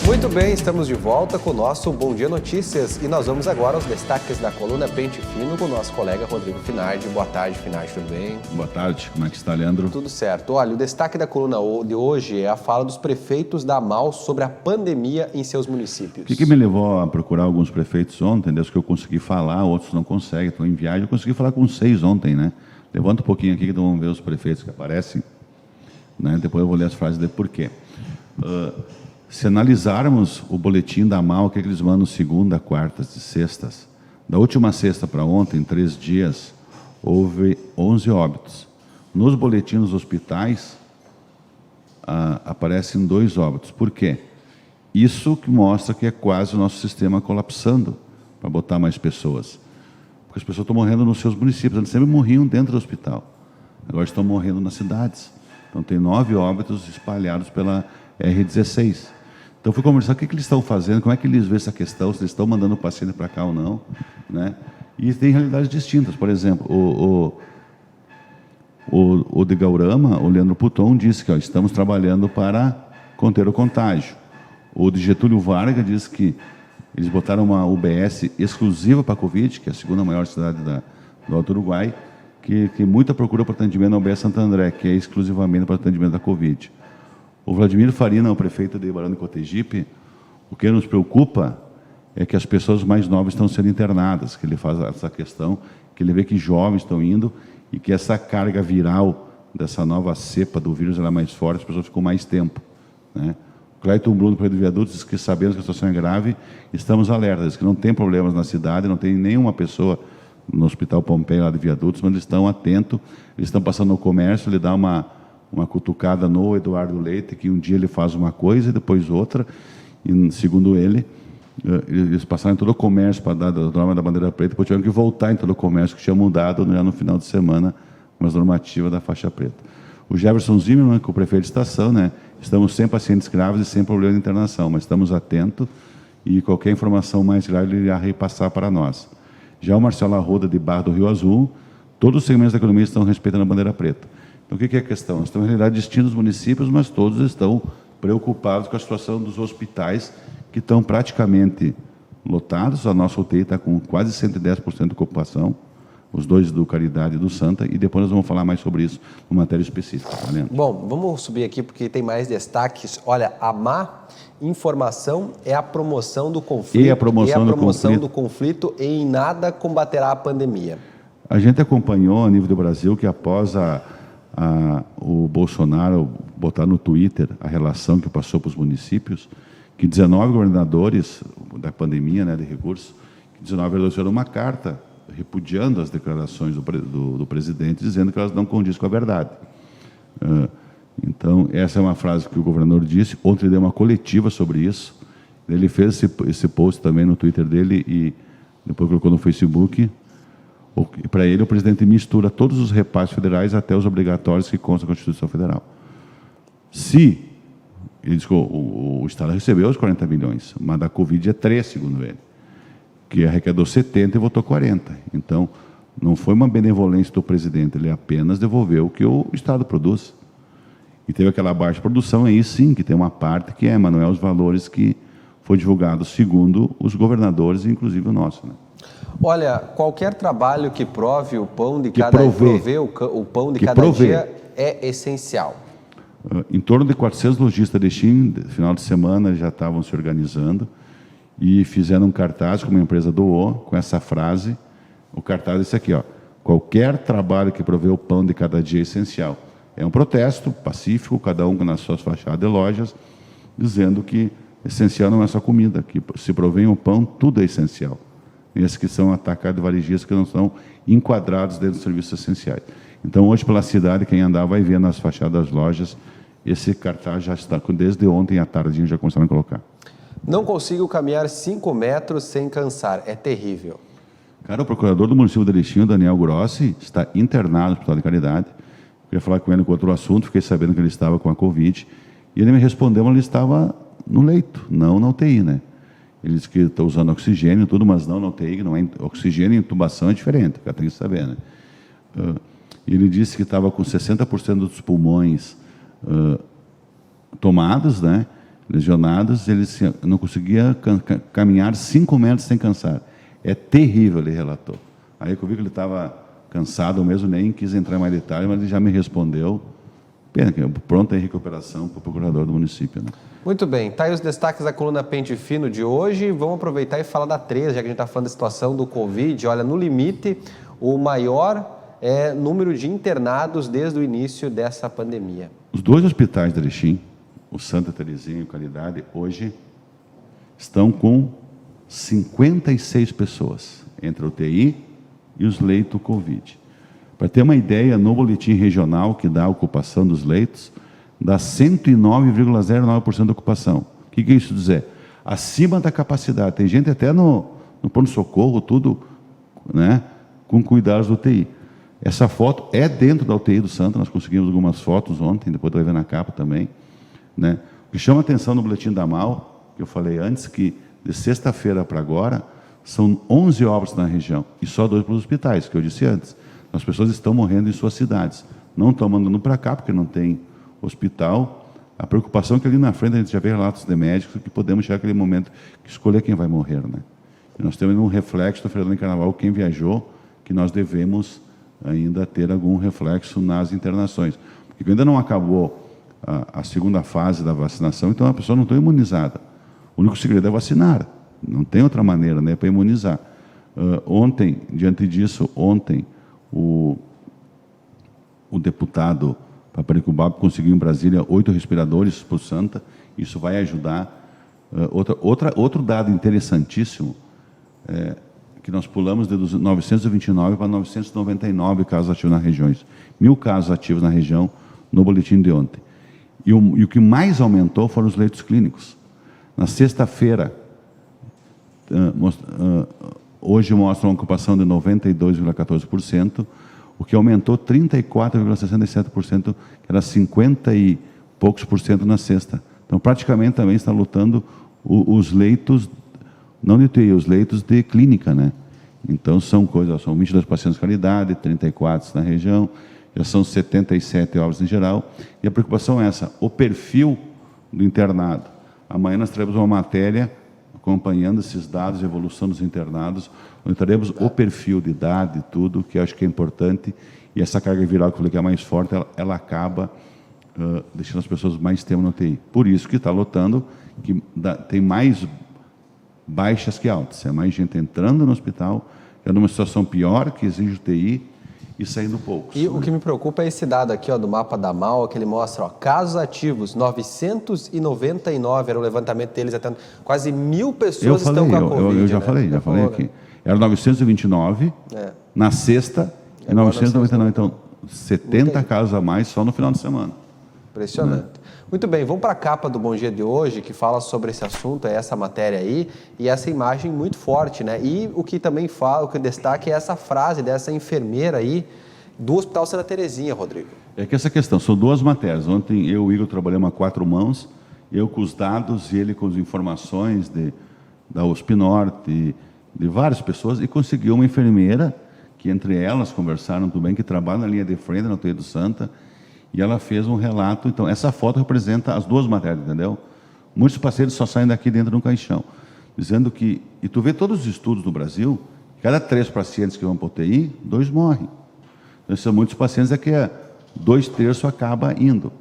Muito bem, estamos de volta com o nosso Bom Dia Notícias e nós vamos agora aos destaques da coluna Pente Fino com o nosso colega Rodrigo Finardi. Boa tarde, Finardi, tudo bem? Boa tarde, como é que está, Leandro? Tudo certo. Olha, o destaque da coluna de hoje é a fala dos prefeitos da AMAL sobre a pandemia em seus municípios. O que me levou a procurar alguns prefeitos ontem, desde que eu consegui falar, outros não conseguem, estão em viagem, eu consegui falar com 6 ontem, né? Levanta um pouquinho aqui que vamos ver os prefeitos que aparecem, né? Depois eu vou ler as frases de porquê. Se analisarmos o boletim da AMAL, que eles mandam segunda, quartas e sextas, da última sexta para ontem, em 3 dias, houve 11 óbitos. Nos boletins dos hospitais, aparecem 2 óbitos. Por quê? Isso que mostra que é quase o nosso sistema colapsando para botar mais pessoas. Porque as pessoas estão morrendo nos seus municípios. Eles sempre morriam dentro do hospital. Agora estão morrendo nas cidades. Então tem 9 óbitos espalhados pela R16. Então, fui conversar o que eles estão fazendo, como é que eles veem essa questão, se eles estão mandando o paciente para cá ou não, né? E tem realidades distintas. Por exemplo, o de Gaurama, o Leandro Puton, disse que estamos trabalhando para conter o contágio. O de Getúlio Vargas disse que eles botaram uma UBS exclusiva para a Covid, que é a segunda maior cidade do Alto Uruguai, que muita procura para atendimento na UBS Santo André, que é exclusivamente para atendimento da Covid. O Vladimir Farina, o prefeito de Barão de Cotegipe, o que nos preocupa é que as pessoas mais novas estão sendo internadas, que ele faz essa questão, que ele vê que jovens estão indo e que essa carga viral dessa nova cepa do vírus ela é mais forte, as pessoas ficam mais tempo, né? O Cleiton Bruno, prefeito de Viadutos, diz que sabemos que a situação é grave, estamos alertas, que não tem problemas na cidade, não tem nenhuma pessoa no Hospital Pompeia lá de Viadutos, mas eles estão atentos, eles estão passando no comércio, ele dá uma cutucada no Eduardo Leite, que um dia ele faz uma coisa e depois outra, e segundo ele, eles passaram em todo o comércio para dar a norma da bandeira preta, depois tiveram que voltar em todo o comércio, que tinha mudado já no final de semana, umas normativas da faixa preta. O Jefferson Zimmermann, que é o prefeito de estação, né? Estamos sem pacientes graves e sem problema de internação, mas estamos atentos e qualquer informação mais grave ele irá repassar para nós. Já o Marcelo Arruda, de Barra do Rio Azul, todos os segmentos da economia estão respeitando a bandeira preta. Então, o que é a questão? Nós temos, na realidade, distintos municípios, mas todos estão preocupados com a situação dos hospitais, que estão praticamente lotados. A nossa UTI está com quase 110% de ocupação, os 2 do Caridade e do Santa, e depois nós vamos falar mais sobre isso, numa matéria específica. Tá, Leandro? Bom, vamos subir aqui porque tem mais destaques. Olha, a má informação é a promoção do conflito. E a promoção do conflito e em nada combaterá a pandemia. A gente acompanhou, a nível do Brasil, que após o Bolsonaro botar no Twitter a relação que passou para os municípios, que 19 governadores da pandemia, né, de recursos, que 19 governadores fizeram uma carta repudiando as declarações do presidente, dizendo que elas não condizem com a verdade. Então, essa é uma frase que o governador disse. Ontem ele deu uma coletiva sobre isso. Ele fez esse post também no Twitter dele e depois colocou no Facebook. Para ele, o presidente mistura todos os repasses federais até os obrigatórios que constam na Constituição Federal. Se, ele diz que o Estado recebeu os 40 milhões, mas da Covid é 3, segundo ele, que arrecadou 70 e votou 40. Então, não foi uma benevolência do presidente, ele apenas devolveu o que o Estado produz. E teve aquela baixa produção, aí sim, que tem uma parte que mas não é os valores que foi divulgado segundo os governadores, inclusive o nosso, né? Olha, qualquer trabalho que prove o pão de cada dia, o pão de cada dia é essencial. Em torno de 400 lojistas de Erechim, no final de semana, já estavam se organizando e fizeram um cartaz, como a empresa doou, com essa frase. O cartaz é esse aqui, ó: qualquer trabalho que provê o pão de cada dia é essencial. É um protesto pacífico, cada um nas suas fachadas de lojas, dizendo que essencial não é só comida, que se provém o pão, tudo é essencial. E esses que são atacados varejistas que não são enquadrados dentro dos serviços essenciais. Então, hoje, pela cidade, quem andar vai ver nas fachadas das lojas, esse cartaz já está, desde ontem à tarde, já começaram a colocar. Não consigo caminhar 5 metros sem cansar, é terrível. Cara, o procurador do município de Erechim, Daniel Grossi, está internado no Hospital de Caridade. Eu ia falar com ele com outro assunto, fiquei sabendo que ele estava com a Covid, e ele me respondeu que ele estava no leito, não na UTI, né? Ele disse que está usando oxigênio e tudo, mas não na UTI, que não é oxigênio e intubação é diferente, o cara tem que saber, né? Ele disse que estava com 60% dos pulmões tomados, né? Lesionados, ele não conseguia caminhar 5 metros sem cansar. É terrível, ele relatou. Aí eu vi que ele estava cansado mesmo, nem quis entrar mais em detalhe, mas ele já me respondeu. Pena que pronta em recuperação para o procurador do município, né? Muito bem, tá aí os destaques da coluna Pente Fino de hoje. Vamos aproveitar e falar da 13, já que a gente está falando da situação do Covid. Olha, no limite, o maior número de internados desde o início dessa pandemia. Os 2 hospitais de Erechim, o Santa Terezinha e o Caridade, hoje estão com 56 pessoas, entre a UTI e os leitos Covid. Para ter uma ideia, no boletim regional que dá a ocupação dos leitos, dá 109,09% de ocupação. O que é isso dizer? Acima da capacidade. Tem gente até no pronto-socorro, tudo, né, com cuidados do UTI. Essa foto é dentro da UTI do Santa, nós conseguimos algumas fotos ontem, depois vai ver na capa também, né? O que chama atenção no boletim da MAU, que eu falei antes, que de sexta-feira para agora, são 11 óbitos na região, e só 2 para os hospitais, que eu disse antes. As pessoas estão morrendo em suas cidades. Não estão mandando para cá, porque não tem hospital. A preocupação é que ali na frente a gente já vê relatos de médicos que podemos chegar àquele momento que escolher quem vai morrer, né? E nós temos um reflexo do feriado de Carnaval, quem viajou, que nós devemos ainda ter algum reflexo nas internações. Porque ainda não acabou a segunda fase da vacinação, então a pessoa não está imunizada. O único segredo é vacinar. Não tem outra maneira, né, para imunizar. Ontem, diante disso, o deputado Paparicubab conseguiu em Brasília 8 respiradores para o Santa. Isso vai ajudar. Outro dado interessantíssimo é que nós pulamos de 929 para 999 casos ativos nas regiões. 1.000 casos ativos na região no boletim de ontem. E o que mais aumentou foram os leitos clínicos. Na sexta-feira, hoje mostra uma ocupação de 92,14%, o que aumentou 34,67%, que era 50 e poucos por cento na sexta. Então, praticamente também está lotando os leitos, não de UTI, os leitos de clínica, né? Então, são 22 pacientes de qualidade, 34 na região, já são 77 óbitos em geral, e a preocupação é essa, o perfil do internado. Amanhã nós teremos uma matéria acompanhando esses dados, a evolução dos internados, onde teremos o perfil de idade e tudo, que eu acho que é importante, e essa carga viral que eu falei que é mais forte, ela acaba deixando as pessoas mais tempo na UTI. Por isso que está lotando, que tem mais baixas que altas, é mais gente entrando no hospital, é numa situação pior, que exige UTI, e saindo poucos. E o que me preocupa é esse dado aqui, ó, do mapa da MAU, que ele mostra, ó, casos ativos, 999, era o levantamento deles, até quase 1.000 pessoas estão com a Covid. Eu já falei aqui. Era 929 na sexta e 999, então 70 casos a mais só no final de semana. Impressionante. Muito bem, vamos para a capa do Bom Dia de hoje, que fala sobre esse assunto, é essa matéria aí, e essa imagem muito forte, né? E o que também fala, o que destaca é essa frase dessa enfermeira aí do Hospital Santa Terezinha, Rodrigo. É que essa questão, são 2 matérias. Ontem eu e o Igor trabalhamos a 4 mãos, eu com os dados e ele com as informações da USP Norte, de várias pessoas, e conseguiu uma enfermeira, que entre elas conversaram tudo bem, que trabalha na linha de frente, na UTI do Santa, e ela fez um relato. Então, essa foto representa as 2 matérias, entendeu? Muitos pacientes só saem daqui dentro de um caixão, dizendo que, e tu vê todos os estudos no Brasil, cada 3 pacientes que vão para UTI, 2 morrem. Então, são muitos pacientes que 2/3 acaba indo.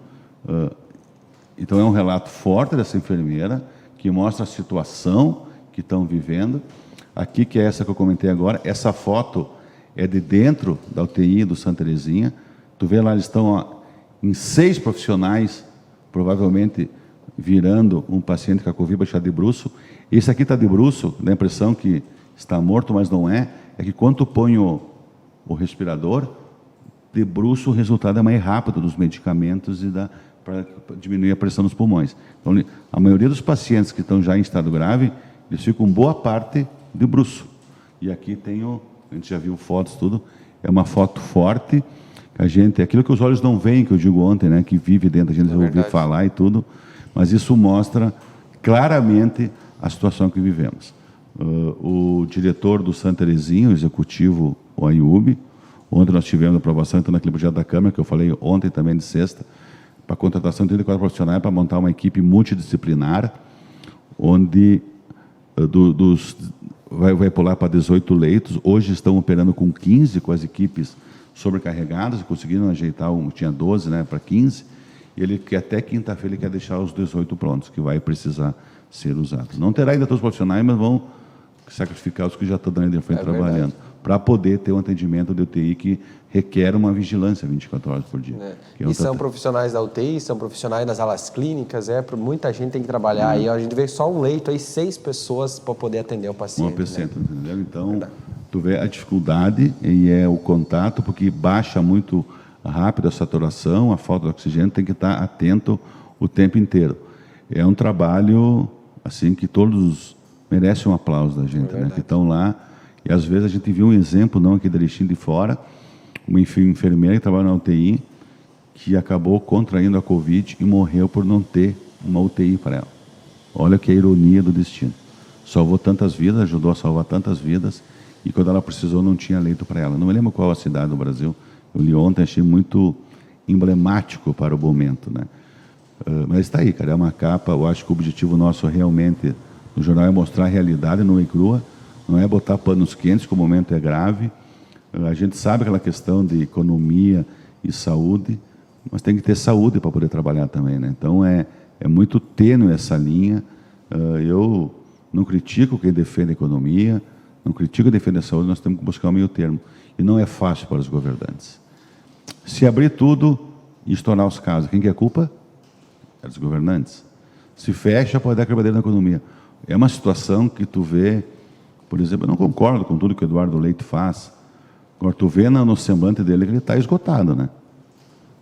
Então, é um relato forte dessa enfermeira, que mostra a situação que estão vivendo. Aqui, que é essa que eu comentei agora, essa foto é de dentro da UTI do Santa Terezinha. Tu vê lá, eles estão em 6 profissionais, provavelmente virando um paciente com a Covid baixado de bruço. Esse aqui está de bruço, dá a impressão que está morto, mas não é. É que quando tu põe o respirador, de bruço o resultado é mais rápido dos medicamentos e para diminuir a pressão nos pulmões. Então, a maioria dos pacientes que estão já em estado grave, eles ficam boa parte de bruço. E aqui tem a gente já viu fotos, tudo, é uma foto forte, aquilo que os olhos não veem, que eu digo ontem, né, que vive dentro, a gente ouviu falar e tudo, mas isso mostra claramente a situação que vivemos. O diretor do Santa Terezinha, o executivo, o Ayub, ontem nós tivemos a aprovação, então, naquele projeto da Câmara, que eu falei ontem também de sexta, para a contratação de 34 profissionais para montar uma equipe multidisciplinar, onde vai pular para 18 leitos. Hoje estão operando com 15, com as equipes sobrecarregadas, conseguiram ajeitar, tinha 12, né, para 15, e ele quer até quinta-feira, ele quer deixar os 18 prontos, que vai precisar ser usados. Não terá ainda todos os profissionais, mas vão sacrificar os que já estão dando de frente trabalhando, para poder ter um atendimento de UTI que requer uma vigilância 24 horas por dia. E são profissionais da UTI, são profissionais das alas clínicas, muita gente tem que trabalhar aí. A gente vê só um leito aí, 6 pessoas para poder atender o paciente. Uma pessoa, entendeu? Então, tu vê a dificuldade e é o contato, porque baixa muito rápido a saturação, a falta de oxigênio, tem que estar atento o tempo inteiro. É um trabalho, assim, que todos merecem um aplauso da gente, né? Que estão lá. E às vezes a gente viu um exemplo, não aqui da Erechim, de fora, uma enfermeira que trabalha na UTI, que acabou contraindo a Covid e morreu por não ter uma UTI para ela. Olha que é a ironia do destino. Salvou tantas vidas, ajudou a salvar tantas vidas, e quando ela precisou não tinha leito para ela. Não me lembro qual a cidade do Brasil, eu li ontem, achei muito emblemático para o momento, né? Mas está aí, cara, é uma capa. Eu acho que o objetivo nosso realmente no jornal é mostrar a realidade nua e crua, não é botar panos quentes, que o momento é grave. A gente sabe aquela questão de economia e saúde, mas tem que ter saúde para poder trabalhar também, né? Então é muito tênue essa linha. Eu não critico quem defende a economia, não critico quem defende a saúde, nós temos que buscar um meio termo. E não é fácil para os governantes. Se abrir tudo e estourar os casos, quem que é a culpa? É dos governantes. Se fecha, pode dar quebradeira na economia. É uma situação que tu vê, por exemplo, eu não concordo com tudo que o Eduardo Leite faz. Agora, tu vê no semblante dele que ele está esgotado, né?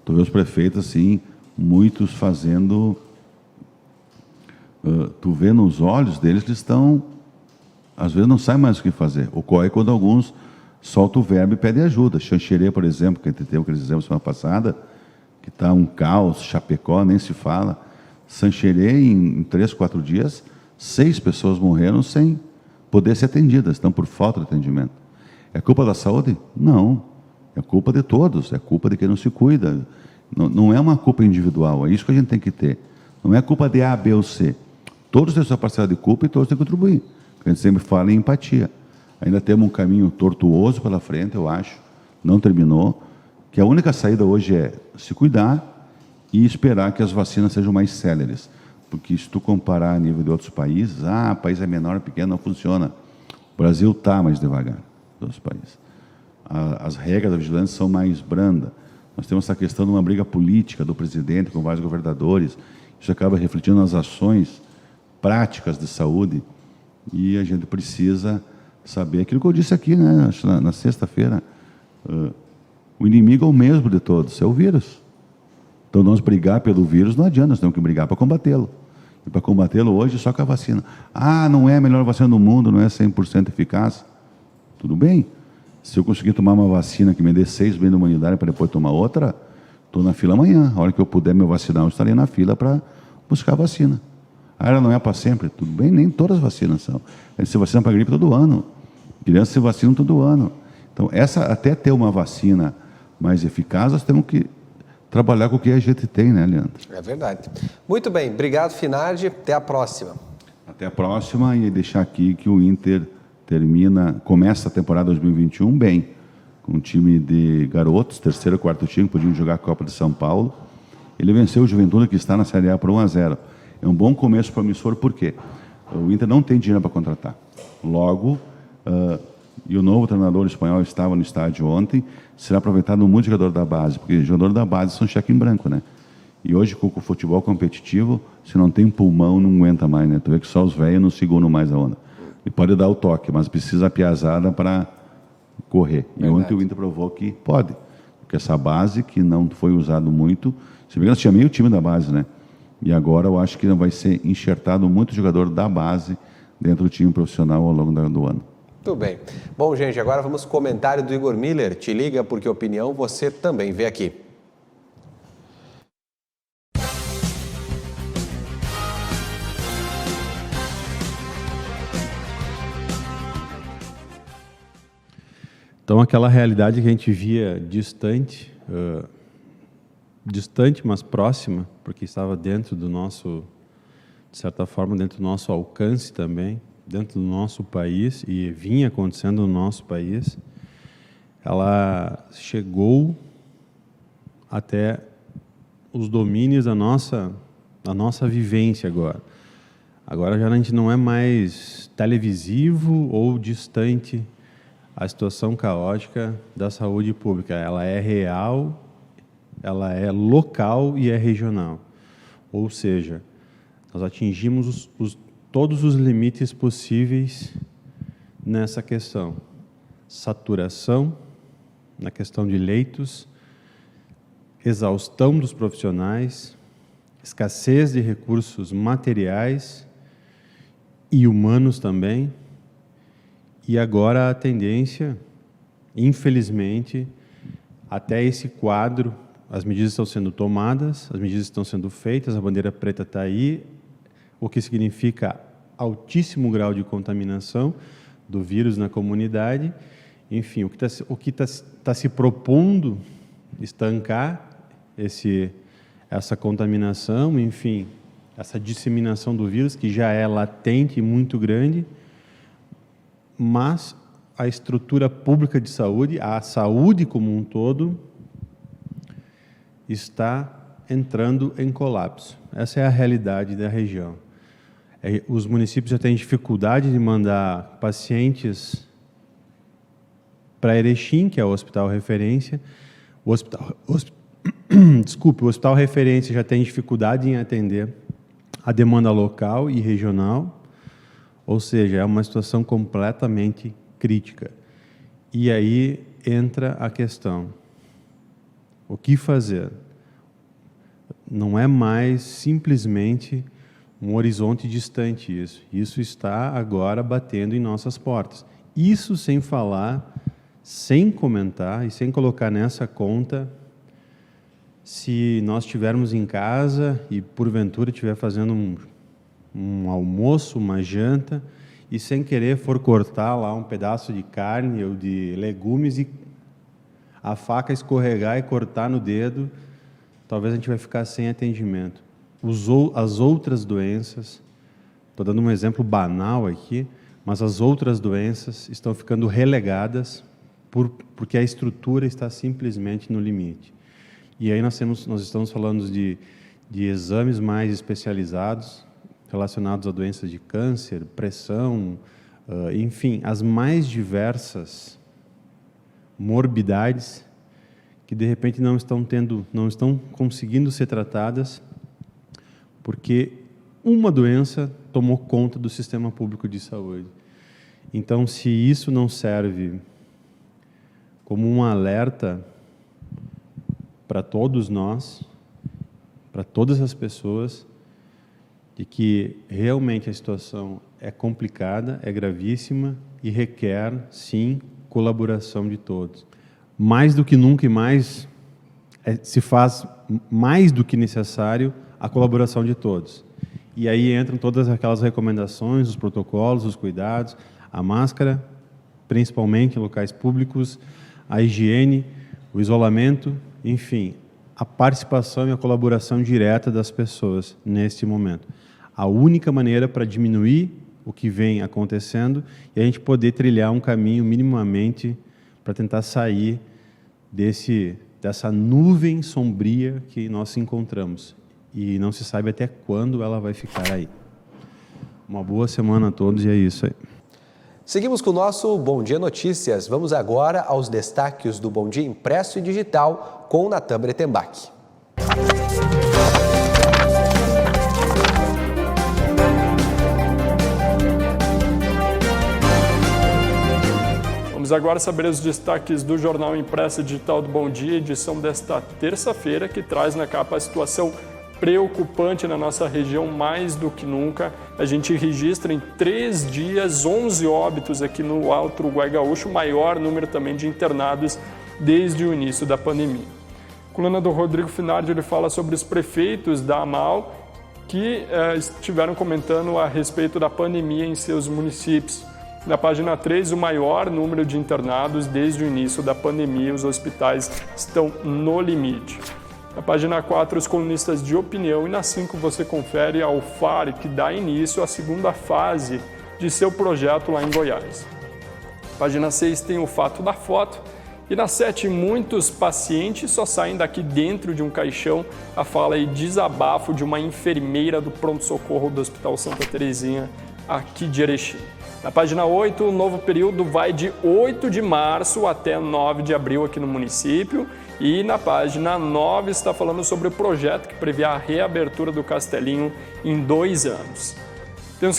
Tu vê os prefeitos, assim, muitos fazendo... tu vê nos olhos deles que eles estão... Às vezes não sabe mais o que fazer. Ocorre quando alguns soltam o verbo e pedem ajuda. Xanxerê, por exemplo, que a gente teve aqueles exemplos semana passada, que está um caos, Chapecó, nem se fala. Xanxerê, em 3, 4 dias, 6 pessoas morreram sem poder ser atendidas, estão por falta de atendimento. É culpa da saúde? Não. É culpa de todos, é culpa de quem não se cuida. Não é uma culpa individual, é isso que a gente tem que ter. Não é culpa de A, B ou C. Todos têm sua parcela de culpa e todos têm que contribuir. A gente sempre fala em empatia. Ainda temos um caminho tortuoso pela frente, eu acho, não terminou, que a única saída hoje é se cuidar e esperar que as vacinas sejam mais céleres. Porque se tu comparar a nível de outros países, o país é menor, pequeno, não funciona. O Brasil está mais devagar dos países. As regras da vigilância são mais brandas. Nós temos essa questão de uma briga política do presidente com vários governadores. Isso acaba refletindo nas ações práticas de saúde. E a gente precisa saber aquilo que eu disse aqui, né, na sexta-feira. O inimigo é o mesmo de todos, é o vírus. Então, nós brigar pelo vírus não adianta, nós temos que brigar para combatê-lo. E para combatê-lo hoje, só com a vacina. Não é a melhor vacina do mundo, não é 100% eficaz. Tudo bem. Se eu conseguir tomar uma vacina que me dê 6 bem da humanidade para depois tomar outra, estou na fila amanhã. A hora que eu puder me vacinar, eu estarei na fila para buscar a vacina. Ela não é para sempre. Tudo bem, nem todas as vacinas são. A gente se vacina para gripe todo ano. Crianças se vacinam todo ano. Então, até ter uma vacina mais eficaz, nós temos que trabalhar com o que a gente tem, né, Leandro? É verdade. Muito bem, obrigado, Finardi. Até a próxima. Até a próxima, e deixar aqui que o Inter começa a temporada 2021 bem, com um time de garotos, terceiro, quarto time, podiam jogar a Copa de São Paulo. Ele venceu o Juventude, que está na Série A, por 1-0. É um bom começo promissor, por quê? O Inter não tem dinheiro para contratar. Logo, e o novo treinador espanhol estava no estádio ontem, será aproveitado muito jogador da base, porque jogadores da base são cheque em branco, né? E hoje, com o futebol competitivo, se não tem pulmão, não aguenta mais, né? Tu vê que só os velhos não seguram mais a onda. E pode dar o toque, mas precisa a piazada para correr. E ontem o Inter provou que pode. Porque essa base, que não foi usado muito, se me engano, tinha meio time da base, né? E agora eu acho que vai ser enxertado muito jogador da base dentro do time profissional ao longo do ano. Tudo bem. Bom, gente, agora vamos ao comentário do Igor Miller. Te liga, porque opinião você também vê aqui. Então, aquela realidade que a gente via distante, mas próxima, porque estava dentro do nosso, de certa forma, dentro do nosso alcance também, dentro do nosso país, e vinha acontecendo no nosso país, ela chegou até os domínios da nossa vivência agora. Agora já a gente não é mais televisivo ou distante a situação caótica da saúde pública. Ela é real, ela é local e é regional. Ou seja, nós atingimos todos os limites possíveis nessa questão. Saturação, na questão de leitos, exaustão dos profissionais, escassez de recursos materiais e humanos também. E agora a tendência, infelizmente, até esse quadro, as medidas estão sendo tomadas, as medidas estão sendo feitas, a bandeira preta está aí, o que significa altíssimo grau de contaminação do vírus na comunidade. Enfim, o que está se propondo estancar essa contaminação, enfim, essa disseminação do vírus, que já é latente e muito grande, mas a estrutura pública de saúde, a saúde como um todo, está entrando em colapso. Essa é a realidade da região. Os municípios já têm dificuldade de mandar pacientes para Erechim, que é o hospital referência. O hospital referência já tem dificuldade em atender a demanda local e regional. Ou seja, é uma situação completamente crítica. E aí entra a questão: o que fazer? Não é mais simplesmente um horizonte distante isso. Isso está agora batendo em nossas portas. Isso sem falar, sem comentar e sem colocar nessa conta, se nós estivermos em casa e porventura estiver fazendo um almoço, uma janta, e sem querer for cortar lá um pedaço de carne ou de legumes e a faca escorregar e cortar no dedo, talvez a gente vai ficar sem atendimento. As outras doenças, estou dando um exemplo banal aqui, mas as outras doenças estão ficando relegadas porque a estrutura está simplesmente no limite. E aí nós estamos falando de exames mais especializados, relacionados a doenças de câncer, pressão, enfim, as mais diversas morbidades que de repente não estão conseguindo ser tratadas porque uma doença tomou conta do sistema público de saúde. Então, se isso não serve como um alerta para todos nós, para todas as pessoas, de que realmente a situação é complicada, é gravíssima e requer, sim, colaboração de todos. Mais do que nunca e mais se faz mais do que necessário a colaboração de todos. E aí entram todas aquelas recomendações, os protocolos, os cuidados, a máscara, principalmente em locais públicos, a higiene, o isolamento, enfim, a participação e a colaboração direta das pessoas neste momento. A única maneira para diminuir o que vem acontecendo e a gente poder trilhar um caminho minimamente para tentar sair dessa nuvem sombria que nós encontramos. E não se sabe até quando ela vai ficar aí. Uma boa semana a todos e é isso aí. Seguimos com o nosso Bom Dia Notícias. Vamos agora aos destaques do Bom Dia impresso e digital com Natan Bretenbach. Vamos agora saber os destaques do Jornal Impresso e Digital do Bom Dia, edição desta terça-feira, que traz na capa a situação preocupante na nossa região mais do que nunca. A gente registra em 3 dias 11 óbitos aqui no Alto Uruguai Gaúcho, o maior número também de internados desde o início da pandemia. A coluna do Rodrigo Finardi, ele fala sobre os prefeitos da AMAL que estiveram comentando a respeito da pandemia em seus municípios. Na página 3, o maior número de internados desde o início da pandemia, os hospitais estão no limite. Na página 4, os colunistas de opinião, e na 5 você confere a UFAR, que dá início à segunda fase de seu projeto lá em Goiás. Página 6 tem o fato da foto, e na 7, muitos pacientes só saem daqui dentro de um caixão, a fala e desabafo de uma enfermeira do pronto-socorro do Hospital Santa Terezinha, aqui de Erechim. Na página 8, o novo período vai de 8 de março até 9 de abril aqui no município. E na página 9 está falando sobre o projeto que prevê a reabertura do Castelinho em 2 anos. Tem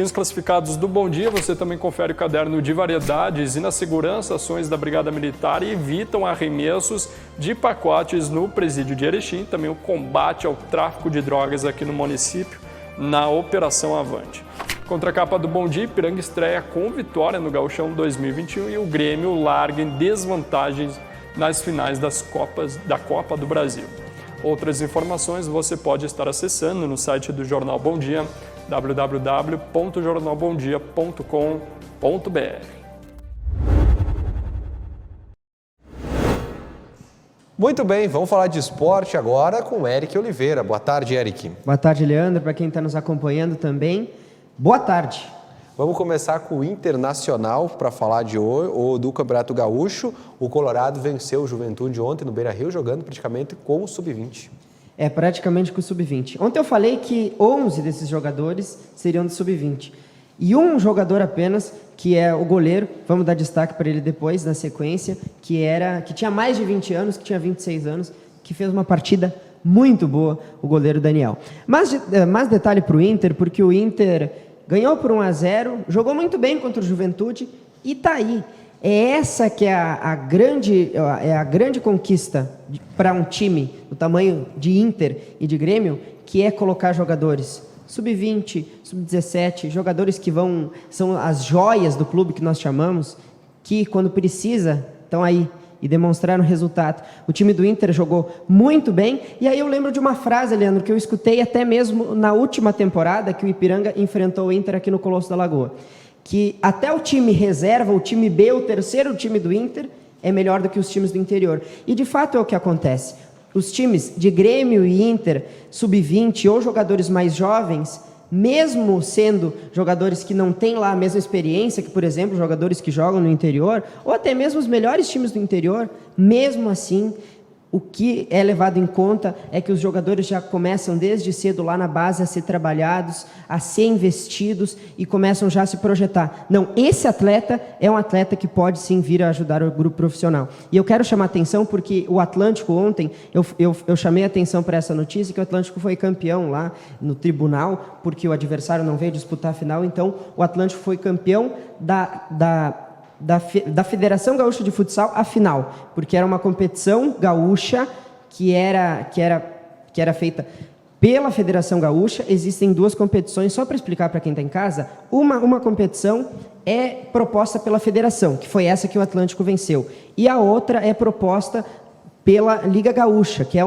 os classificados do Bom Dia, você também confere o caderno de variedades e na segurança, ações da Brigada Militar evitam arremessos de pacotes no presídio de Erechim, também o combate ao tráfico de drogas aqui no município na Operação Avante. Contra a capa do Bom Dia, Ipiranga estreia com vitória no Gauchão 2021 e o Grêmio larga em desvantagens nas finais da Copa do Brasil. Outras informações você pode estar acessando no site do Jornal Bom Dia, www.jornalbomdia.com.br. Muito bem, vamos falar de esporte agora com o Eric Oliveira. Boa tarde, Eric. Boa tarde, Leandro. Para quem está nos acompanhando também, boa tarde. Vamos começar com o Internacional para falar do Campeonato Gaúcho. O Colorado venceu o Juventude ontem no Beira-Rio, jogando praticamente com o Sub-20. Praticamente com o Sub-20. Ontem eu falei que 11 desses jogadores seriam do Sub-20. E um jogador apenas, que é o goleiro, vamos dar destaque para ele depois, na sequência, que tinha mais de 20 anos, que tinha 26 anos, que fez uma partida muito boa, o goleiro Daniel. Mas mais detalhe para o Inter, porque o Inter ganhou por 1-0, jogou muito bem contra o Juventude e está aí. É essa que é a grande conquista para um time do tamanho de Inter e de Grêmio, que é colocar jogadores sub-20, sub-17, jogadores que são as joias do clube que nós chamamos, que quando precisa estão aí e demonstraram resultado. O time do Inter jogou muito bem, e aí eu lembro de uma frase, Leandro, que eu escutei até mesmo na última temporada que o Ipiranga enfrentou o Inter aqui no Colosso da Lagoa, que até o time reserva, o time B, o terceiro time do Inter, é melhor do que os times do interior. E de fato é o que acontece. Os times de Grêmio e Inter, sub-20 ou jogadores mais jovens, mesmo sendo jogadores que não têm lá a mesma experiência que, por exemplo, jogadores que jogam no interior, ou até mesmo os melhores times do interior, mesmo assim, o que é levado em conta é que os jogadores já começam desde cedo lá na base a ser trabalhados, a ser investidos e começam já a se projetar. Não, esse atleta é um atleta que pode sim vir a ajudar o grupo profissional. E eu quero chamar a atenção porque o Atlântico ontem, eu chamei a atenção para essa notícia que o Atlântico foi campeão lá no tribunal, porque o adversário não veio disputar a final, então o Atlântico foi campeão da Federação Gaúcha de Futsal a final, porque era uma competição gaúcha que era feita pela Federação Gaúcha. Existem 2 competições, só para explicar para quem está em casa. Uma competição é proposta pela Federação, que foi essa que o Atlântico venceu, e a outra é proposta pela Liga Gaúcha, que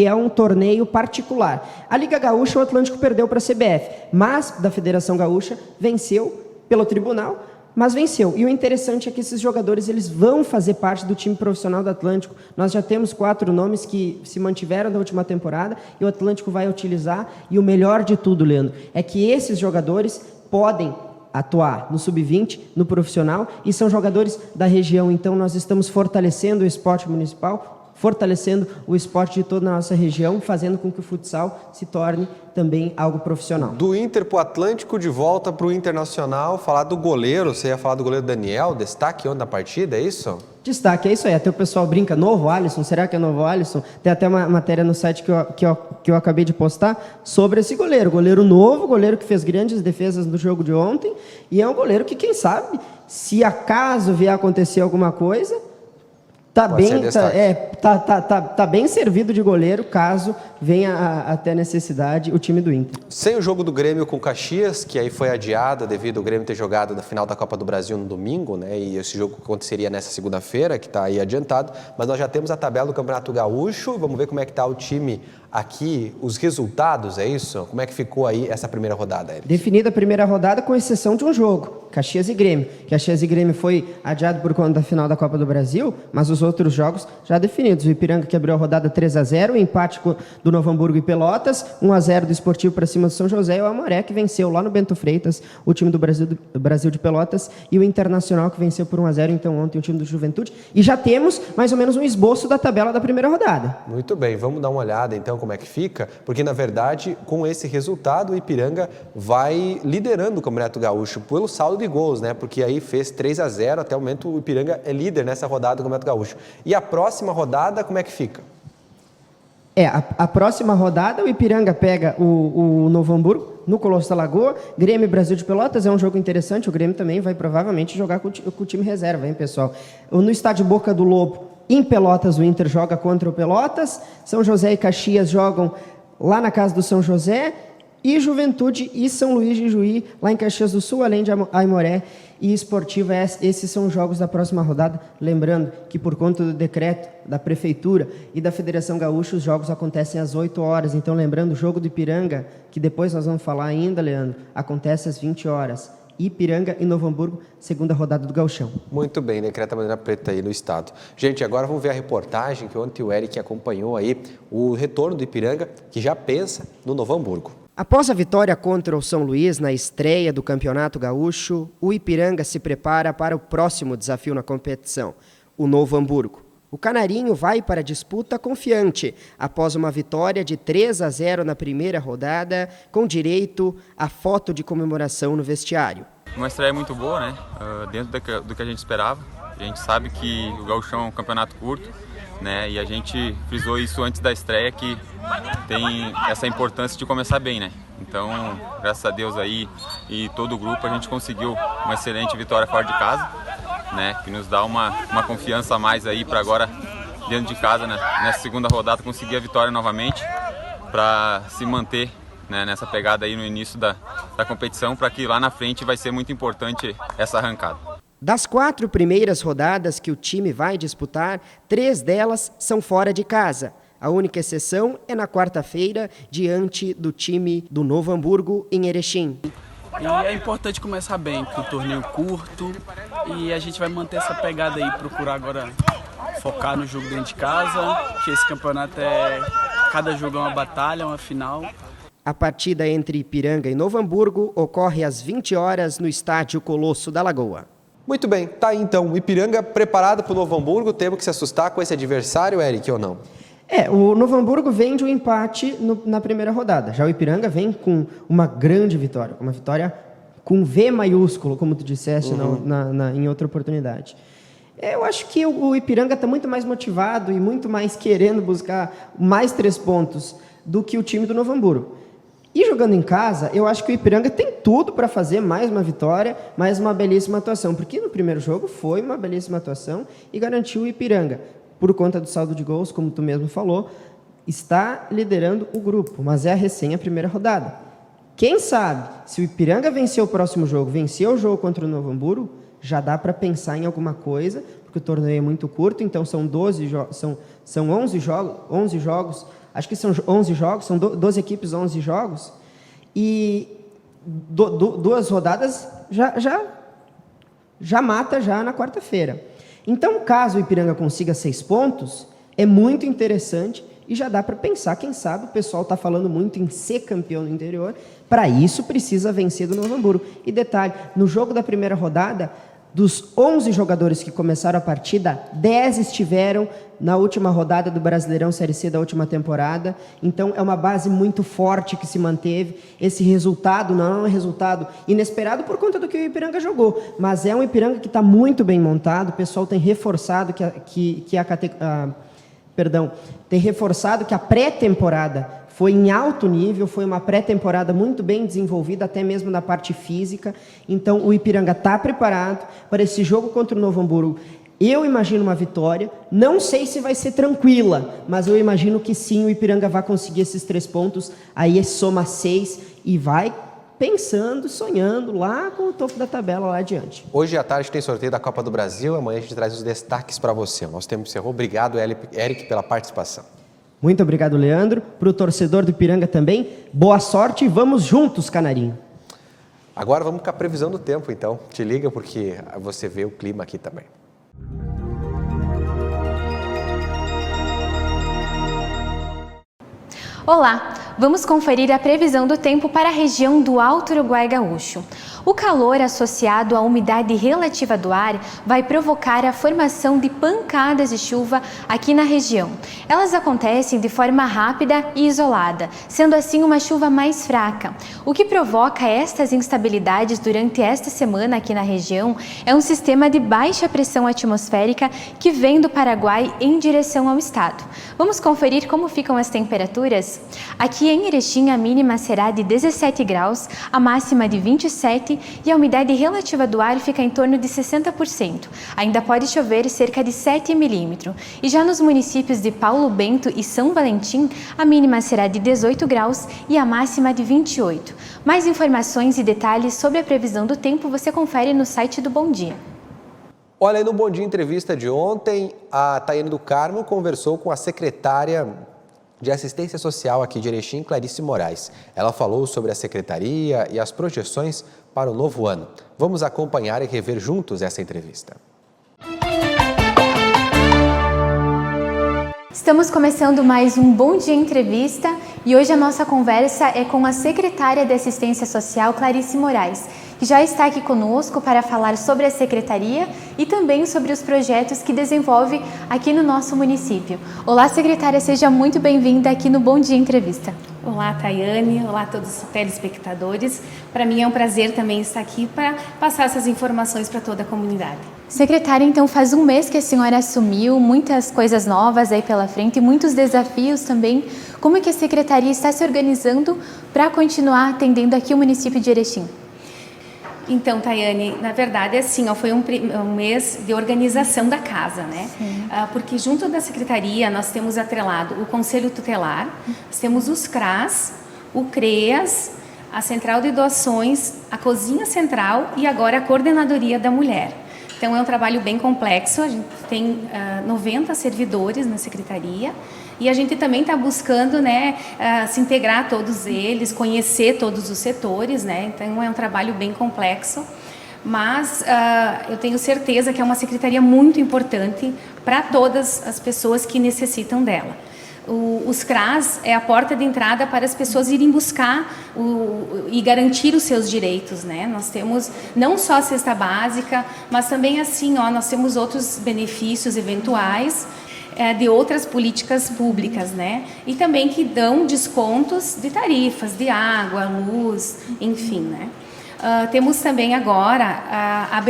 é um torneio particular. A Liga Gaúcha o Atlântico perdeu para a CBF, mas da Federação Gaúcha venceu pelo tribunal. mas venceu. E o interessante é que esses jogadores eles vão fazer parte do time profissional do Atlântico. Nós já temos 4 nomes que se mantiveram da última temporada e o Atlântico vai utilizar. E o melhor de tudo, Leandro, é que esses jogadores podem atuar no sub-20, no profissional, e são jogadores da região. Então nós estamos fortalecendo o esporte municipal, fortalecendo o esporte de toda a nossa região, fazendo com que o futsal se torne também algo profissional. Do Inter para o Atlântico, de volta para o Internacional, falar do goleiro, você ia falar do goleiro Daniel, destaque ontem da partida, é isso? Destaque, é isso aí, até o pessoal brinca, novo Alisson, será que é novo Alisson? Tem até uma matéria no site que eu acabei de postar sobre esse goleiro novo, goleiro que fez grandes defesas no jogo de ontem, e é um goleiro que, quem sabe, se acaso vier acontecer alguma coisa, tá bem servido de goleiro, caso venha a ter necessidade o time do Inter. Sem o jogo do Grêmio com Caxias, que aí foi adiado devido ao Grêmio ter jogado na final da Copa do Brasil no domingo, né? E esse jogo aconteceria nessa segunda-feira, que está aí adiantado, mas nós já temos a tabela do Campeonato Gaúcho, vamos ver como é que está o time aqui, os resultados, é isso? Como é que ficou aí essa primeira rodada, Eric? Definida a primeira rodada com exceção de um jogo, Caxias e Grêmio. Caxias e Grêmio foi adiado por conta da final da Copa do Brasil, mas os outros jogos já definidos. O Ipiranga que abriu a rodada 3-0, o empate do Novo Hamburgo e Pelotas, 1-0 do Esportivo para cima do São José, e o Aimoré que venceu lá no Bento Freitas, o time do Brasil de Pelotas, e o Internacional que venceu por 1-0, então ontem o time do Juventude. E já temos mais ou menos um esboço da tabela da primeira rodada. Muito bem, vamos dar uma olhada então como é que fica, porque na verdade com esse resultado o Ipiranga vai liderando o Campeonato Gaúcho pelo saldo de gols, né? Porque aí fez 3-0, até o momento o Ipiranga é líder nessa rodada do Campeonato Gaúcho. E a próxima rodada como é que fica? A próxima rodada o Ipiranga pega o Novo Hamburgo no Colosso da Lagoa, Grêmio e Brasil de Pelotas, é um jogo interessante, o Grêmio também vai provavelmente jogar com o time reserva, hein, pessoal? No estádio Boca do Lobo, em Pelotas, o Inter joga contra o Pelotas, São José e Caxias jogam lá na casa do São José, e Juventude e São Luís de Juí, lá em Caxias do Sul, além de Aimoré e Esportiva. Esses são os jogos da próxima rodada. Lembrando que, por conta do decreto da Prefeitura e da Federação Gaúcha, os jogos acontecem às 8 horas. Então, lembrando, o jogo do Ipiranga, que depois nós vamos falar ainda, Leandro, acontece às 20 horas. Ipiranga e Novo Hamburgo, segunda rodada do Gauchão. Muito bem, decreta a bandeira preta aí no estado. Gente, agora vamos ver a reportagem que ontem o Eric acompanhou aí, o retorno do Ipiranga, que já pensa no Novo Hamburgo. Após a vitória contra o São Luís na estreia do Campeonato Gaúcho, o Ipiranga se prepara para o próximo desafio na competição, o Novo Hamburgo. O Canarinho vai para a disputa confiante, após uma vitória de 3-0 na primeira rodada, com direito à foto de comemoração no vestiário. Uma estreia muito boa, né? Dentro do que a gente esperava. A gente sabe que o Gauchão é um campeonato curto, né? E a gente frisou isso antes da estreia, que tem essa importância de começar bem, né? Então, graças a Deus aí e todo o grupo, a gente conseguiu uma excelente vitória fora de casa, né? Que nos dá uma confiança a mais aí para agora, dentro de casa, né? Nessa segunda rodada, conseguir a vitória novamente para se manter, né, nessa pegada aí no início da competição, para que lá na frente vai ser muito importante essa arrancada. Das 4 primeiras rodadas que o time vai disputar, 3 delas são fora de casa. A única exceção é na quarta-feira, diante do time do Novo Hamburgo, em Erechim. E é importante começar bem, porque o torneio é curto e a gente vai manter essa pegada aí, procurar agora focar no jogo dentro de casa, que esse campeonato cada jogo é uma batalha, uma final. A partida entre Ipiranga e Novo Hamburgo ocorre às 20 horas no estádio Colosso da Lagoa. Muito bem, tá aí então, o Ipiranga preparado para o Novo Hamburgo, temos que se assustar com esse adversário, Eric, ou não? O Novo Hamburgo vem de um empate na primeira rodada, já o Ipiranga vem com uma grande vitória, uma vitória com V maiúsculo, como tu disseste em outra oportunidade. Eu acho que o Ipiranga está muito mais motivado e muito mais querendo buscar mais 3 pontos do que o time do Novo Hamburgo. E jogando em casa, eu acho que o Ipiranga tem tudo para fazer mais uma vitória, mais uma belíssima atuação, porque no primeiro jogo foi uma belíssima atuação e garantiu o Ipiranga, por conta do saldo de gols, como tu mesmo falou, está liderando o grupo, mas é a primeira rodada. Quem sabe, se o Ipiranga vencer o próximo jogo, vencer o jogo contra o Novo Hamburgo, já dá para pensar em alguma coisa, porque o torneio é muito curto, então são 11 jogos, acho que são 11 jogos, são 12 equipes, 11 jogos, e 2 rodadas já mata já na quarta-feira. Então, caso o Ipiranga consiga 6 pontos, é muito interessante e já dá para pensar, quem sabe, o pessoal está falando muito em ser campeão no interior, para isso precisa vencer do Novo Hamburgo. E detalhe, no jogo da primeira rodada, dos 11 jogadores que começaram a partida, 10 estiveram na última rodada do Brasileirão Série C da última temporada. Então, é uma base muito forte que se manteve. Esse resultado não é um resultado inesperado por conta do que o Ipiranga jogou, mas é um Ipiranga que está muito bem montado. O pessoal tem reforçado tem reforçado que a pré-temporada foi em alto nível, foi uma pré-temporada muito bem desenvolvida, até mesmo na parte física. Então, o Ipiranga está preparado para esse jogo contra o Novo Hamburgo. Eu imagino uma vitória, não sei se vai ser tranquila, mas eu imagino que sim, o Ipiranga vai conseguir esses 3 pontos, aí soma 6 e vai pensando, sonhando lá com o topo da tabela lá adiante. Hoje à tarde tem sorteio da Copa do Brasil, amanhã a gente traz os destaques para você. O nosso tempo encerrou. Obrigado, Eric, pela participação. Muito obrigado, Leandro. Para o torcedor do Ipiranga também, boa sorte e vamos juntos, Canarinho. Agora vamos com a previsão do tempo, então. Te liga porque você vê o clima aqui também. Olá, vamos conferir a previsão do tempo para a região do Alto Uruguai Gaúcho. O calor associado à umidade relativa do ar vai provocar a formação de pancadas de chuva aqui na região. Elas acontecem de forma rápida e isolada, sendo assim uma chuva mais fraca. O que provoca estas instabilidades durante esta semana aqui na região é um sistema de baixa pressão atmosférica que vem do Paraguai em direção ao estado. Vamos conferir como ficam as temperaturas? Aqui em Erechim a mínima será de 17 graus, a máxima de 27 e a umidade relativa do ar fica em torno de 60%. Ainda pode chover cerca de 7 milímetros. E já nos municípios de Paulo Bento e São Valentim, a mínima será de 18 graus e a máxima de 28. Mais informações e detalhes sobre a previsão do tempo você confere no site do Bom Dia. Olha, aí no Bom Dia Entrevista de ontem, a Tayane do Carmo conversou com a secretária de Assistência Social aqui de Erechim, Clarice Moraes. Ela falou sobre a secretaria e as projeções para o novo ano. Vamos acompanhar e rever juntos essa entrevista. Estamos começando mais um Bom Dia Entrevista e hoje a nossa conversa é com a secretária de Assistência Social, Clarice Moraes, que já está aqui conosco para falar sobre a secretaria e também sobre os projetos que desenvolve aqui no nosso município. Olá, secretária, seja muito bem-vinda aqui no Bom Dia Entrevista. Olá, Tayane. Olá a todos os telespectadores. Para mim é um prazer também estar aqui para passar essas informações para toda a comunidade. Secretária, então faz um mês que a senhora assumiu, muitas coisas novas aí pela frente e muitos desafios também. Como é que a secretaria está se organizando para continuar atendendo aqui o município de Erechim? Então, Tayane, na verdade, assim, foi um mês de organização da casa, né? Porque junto da secretaria nós temos atrelado o Conselho Tutelar, nós temos os CRAS, o CREAS, a Central de Doações, a Cozinha Central e agora a Coordenadoria da Mulher. Então, é um trabalho bem complexo, a gente tem 90 servidores na secretaria e a gente também está buscando, né, se integrar a todos eles, conhecer todos os setores, né? Então, é um trabalho bem complexo, mas eu tenho certeza que é uma secretaria muito importante para todas as pessoas que necessitam dela. Os CRAS é a porta de entrada para as pessoas irem buscar e garantir os seus direitos, né? Nós temos não só a cesta básica, mas também assim, nós temos outros benefícios eventuais de outras políticas públicas, né? E também que dão descontos de tarifas, de água, luz, enfim, né? Temos também agora a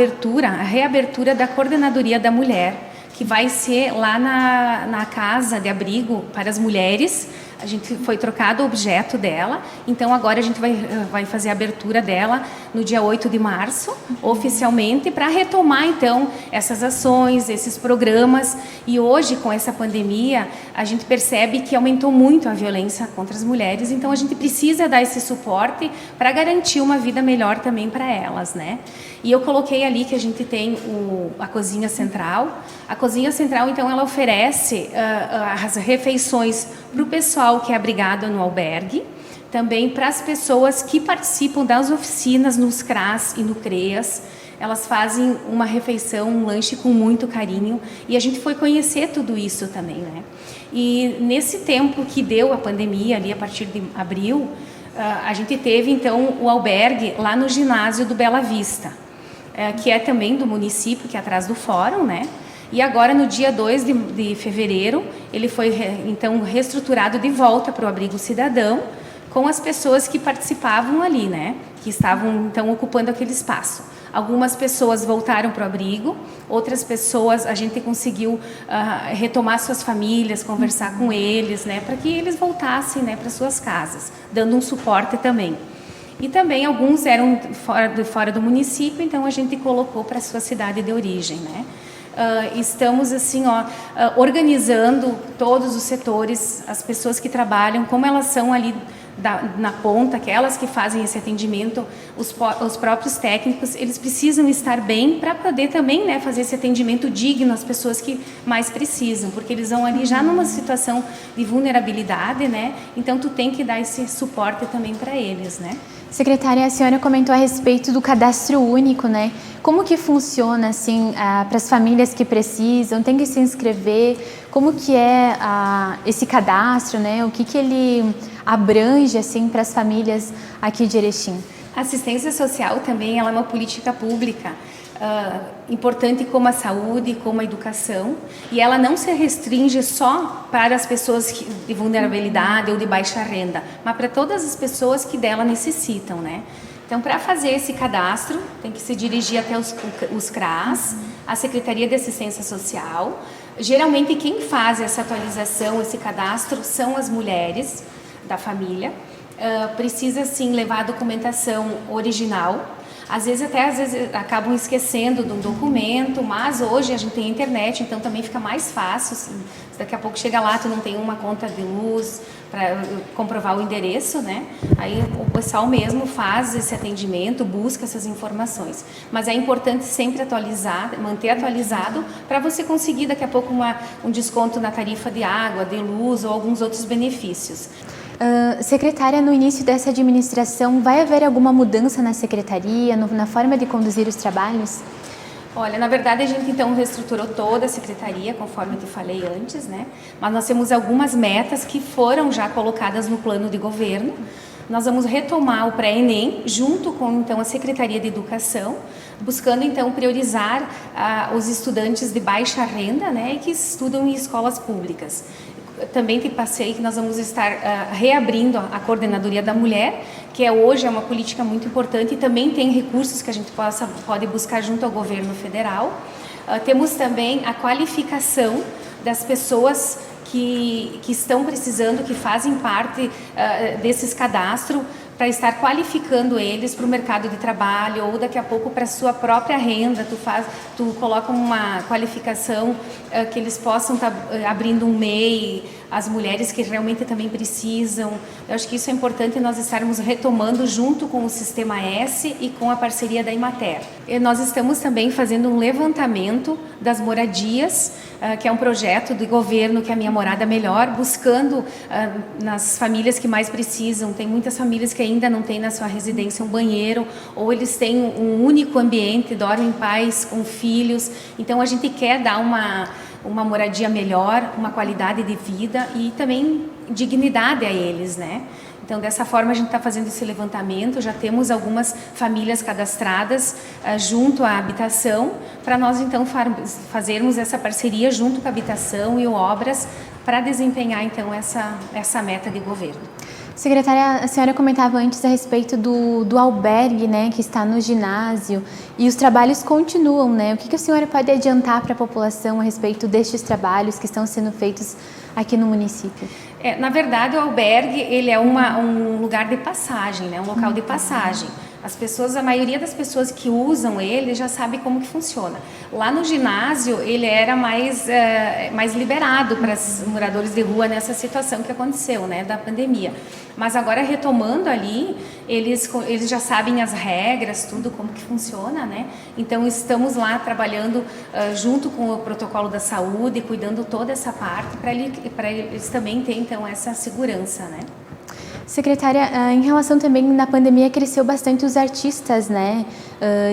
reabertura da Coordenadoria da Mulher, que vai ser lá na casa de abrigo para as mulheres. A gente foi trocado o objeto dela, então agora a gente vai fazer a abertura dela no dia 8 de março, oficialmente, para retomar então essas ações, esses programas. E hoje, com essa pandemia, a gente percebe que aumentou muito a violência contra as mulheres, então a gente precisa dar esse suporte para garantir uma vida melhor também para elas, né? E eu coloquei ali que a gente tem a Cozinha Central. A Cozinha Central, então, ela oferece as refeições para o pessoal que é abrigado no albergue, também para as pessoas que participam das oficinas nos CRAS e no CREAS, elas fazem uma refeição, um lanche com muito carinho, e a gente foi conhecer tudo isso também, né? E nesse tempo que deu a pandemia, ali a partir de abril, a gente teve então o albergue lá no ginásio do Bela Vista, que é também do município, que é atrás do fórum, né? E agora, no dia 2 de fevereiro, ele foi então reestruturado de volta para o abrigo cidadão, com as pessoas que participavam ali, né? Que estavam então ocupando aquele espaço. Algumas pessoas voltaram para o abrigo, outras pessoas a gente conseguiu retomar suas famílias, conversar com eles, né? Para que eles voltassem, né, para suas casas, dando um suporte também. E também alguns eram fora do município, então a gente colocou para a sua cidade de origem, né? Estamos assim, organizando todos os setores, as pessoas que trabalham, como elas são ali na ponta, aquelas que fazem esse atendimento, os próprios técnicos, eles precisam estar bem para poder também, né, fazer esse atendimento digno às pessoas que mais precisam, porque eles vão ali já numa situação de vulnerabilidade, né? Então tu tem que dar esse suporte também para eles, né? Secretária, a senhora comentou a respeito do cadastro único, né? Como que funciona, assim, para as famílias que precisam, tem que se inscrever? Como que é esse cadastro, né? O que ele abrange, assim, para as famílias aqui de Erechim? A assistência social também ela é uma política pública importante como a saúde, como a educação, e ela não se restringe só para as pessoas de vulnerabilidade ou de baixa renda, mas para todas as pessoas que dela necessitam, né? Então, para fazer esse cadastro, tem que se dirigir até os CRAS, a Secretaria de Assistência Social. Geralmente, quem faz essa atualização, esse cadastro, são as mulheres da família. Precisa, sim, levar a documentação original. Às vezes acabam esquecendo do documento, mas hoje a gente tem internet, então também fica mais fácil. Se daqui a pouco chega lá, tu não tem uma conta de luz para comprovar o endereço, né? Aí o pessoal mesmo faz esse atendimento, busca essas informações. Mas é importante sempre atualizar, manter atualizado, para você conseguir daqui a pouco um desconto na tarifa de água, de luz ou alguns outros benefícios. Secretária, no início dessa administração, vai haver alguma mudança na secretaria, na forma de conduzir os trabalhos? Olha, na verdade a gente então reestruturou toda a secretaria, conforme eu te falei antes, né? Mas nós temos algumas metas que foram já colocadas no plano de governo. Nós vamos retomar o pré-ENEM junto com então a Secretaria de Educação, buscando então priorizar os estudantes de baixa renda, né, e que estudam em escolas públicas. Também te passei que nós vamos estar reabrindo a Coordenadoria da Mulher, que hoje é uma política muito importante e também tem recursos que a gente pode buscar junto ao governo federal. Temos também a qualificação das pessoas que estão precisando, que fazem parte desses cadastros, para estar qualificando eles para o mercado de trabalho ou daqui a pouco para a sua própria renda. Tu coloca uma qualificação que eles possam estar abrindo um MEI, as mulheres que realmente também precisam. Eu acho que isso é importante nós estarmos retomando junto com o Sistema S e com a parceria da Imater. E nós estamos também fazendo um levantamento das moradias, que é um projeto do governo, que é a Minha Morada Melhor, buscando nas famílias que mais precisam. Tem muitas famílias que ainda não têm na sua residência um banheiro, ou eles têm um único ambiente, dormem pais com filhos. Então a gente quer dar uma moradia melhor, uma qualidade de vida e também dignidade a eles, né? Então, dessa forma, a gente está fazendo esse levantamento, já temos algumas famílias cadastradas junto à habitação, para nós, então, fazermos essa parceria junto com a habitação e o Obras para desempenhar, então, essa meta de governo. Secretária, a senhora comentava antes a respeito do albergue, né, que está no ginásio, e os trabalhos continuam, né? O que a senhora pode adiantar para a população a respeito destes trabalhos que estão sendo feitos aqui no município? Na verdade, o albergue ele é um lugar de passagem, né? Um local de passagem. A maioria das pessoas que usam ele já sabe como que funciona. Lá no ginásio, ele era mais liberado para os moradores de rua nessa situação que aconteceu, né, da pandemia. Mas agora, retomando ali, eles já sabem as regras, tudo como que funciona, né? Então, estamos lá trabalhando junto com o protocolo da saúde, cuidando toda essa parte, para eles também terem, então, essa segurança, né? Secretária, em relação também na pandemia, cresceu bastante os artistas, né,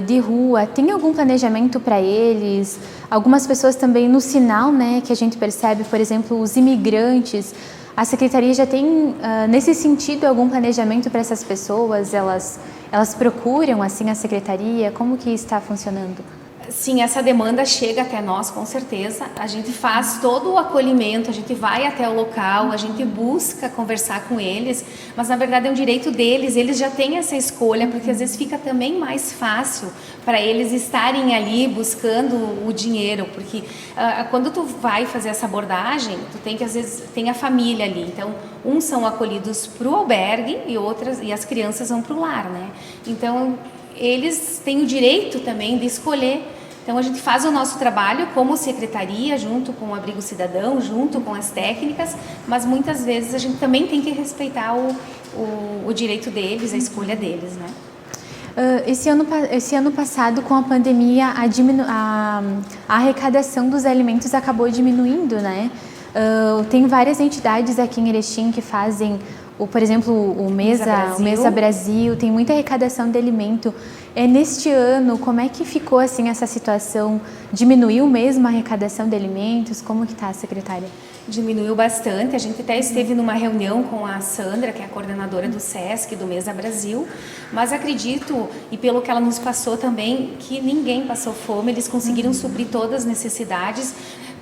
de rua. Tem algum planejamento para eles? Algumas pessoas também no sinal, né, que a gente percebe, por exemplo, os imigrantes. A Secretaria já tem, nesse sentido, algum planejamento para essas pessoas? Elas procuram, assim, a Secretaria? Como que está funcionando? Sim, essa demanda chega até nós, com certeza. A gente faz todo o acolhimento, a gente vai até o local, a gente busca conversar com eles, mas na verdade é um direito deles, eles já têm essa escolha, porque às vezes fica também mais fácil para eles estarem ali buscando o dinheiro, porque quando tu vai fazer essa abordagem, tu tem que, às vezes, tem a família ali, então uns são acolhidos para o albergue e as crianças vão para o lar, né? Então eles têm o direito também de escolher. Então a gente faz o nosso trabalho como secretaria, junto com o Abrigo Cidadão, junto com as técnicas, mas muitas vezes a gente também tem que respeitar o direito deles, a escolha deles, né? Esse ano passado, com a pandemia, a arrecadação dos alimentos acabou diminuindo, né? Tem várias entidades aqui em Erechim que fazem, por exemplo, o Mesa Brasil, tem muita arrecadação de alimento. Neste ano, como é que ficou assim, essa situação? Diminuiu mesmo a arrecadação de alimentos? Como que está, secretária? Diminuiu bastante. A gente até esteve numa reunião com a Sandra, que é a coordenadora do SESC, do Mesa Brasil, mas acredito, e pelo que ela nos passou também, que ninguém passou fome, eles conseguiram suprir todas as necessidades.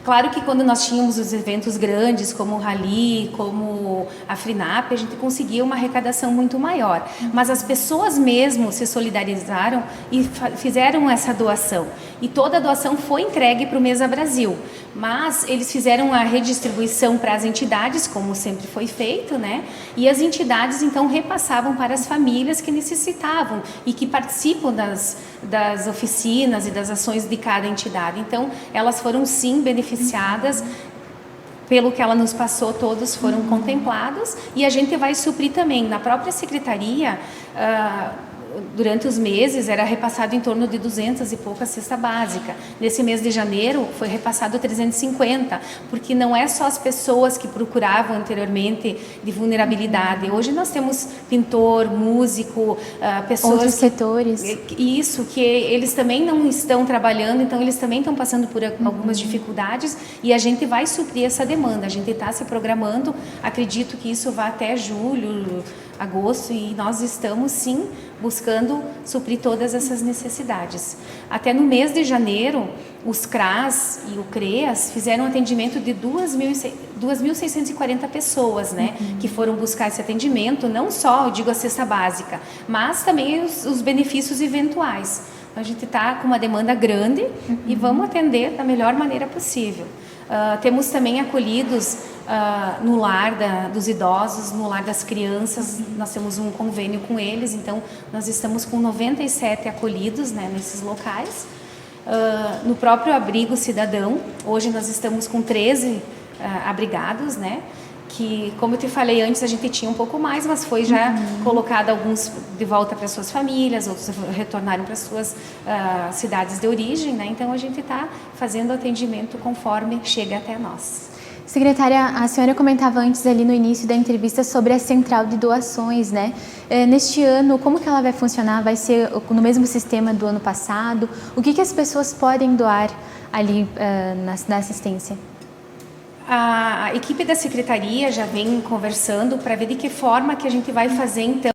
Claro que quando nós tínhamos os eventos grandes, como o Rally, como a FRINAP, a gente conseguia uma arrecadação muito maior. Mas as pessoas mesmo se solidarizaram e fizeram essa doação. E toda a doação foi entregue para o Mesa Brasil. Mas eles fizeram a redistribuição para as entidades, como sempre foi feito, né? E as entidades, então, repassavam para as famílias que necessitavam e que participam das oficinas e das ações de cada entidade. Então, elas foram, sim, beneficiadas. Pelo que ela nos passou, todos foram contemplados. E a gente vai suprir também. Na própria secretaria, durante os meses, era repassado em torno de 200 e poucas cesta básica. Nesse mês de janeiro, foi repassado 350, porque não é só as pessoas que procuravam anteriormente de vulnerabilidade. Hoje nós temos pintor, músico, pessoas... Outros setores. Isso, que eles também não estão trabalhando, então eles também estão passando por algumas dificuldades e a gente vai suprir essa demanda. A gente está se programando, acredito que isso vai até julho, agosto, e nós estamos sim buscando suprir todas essas necessidades. Até no mês de janeiro, os CRAS e o CREAS fizeram um atendimento de 2.640 pessoas, né, que foram buscar esse atendimento, não só, eu digo, a cesta básica, mas também os benefícios eventuais. A gente está com uma demanda grande e vamos atender da melhor maneira possível. Temos também acolhidos no lar dos idosos, no lar das crianças, nós temos um convênio com eles, então nós estamos com 97 acolhidos, né, nesses locais. No próprio Abrigo Cidadão, hoje nós estamos com 13 abrigados, né, que, como eu te falei antes, a gente tinha um pouco mais, mas foi já colocado alguns de volta para suas famílias, outros retornaram para suas cidades de origem, né? Então a gente está fazendo atendimento conforme chega até nós. Secretária, a senhora comentava antes ali no início da entrevista sobre a central de doações, né? Neste ano, como que ela vai funcionar? Vai ser no mesmo sistema do ano passado? O que as pessoas podem doar ali na assistência? A equipe da secretaria já vem conversando para ver de que forma que a gente vai fazer então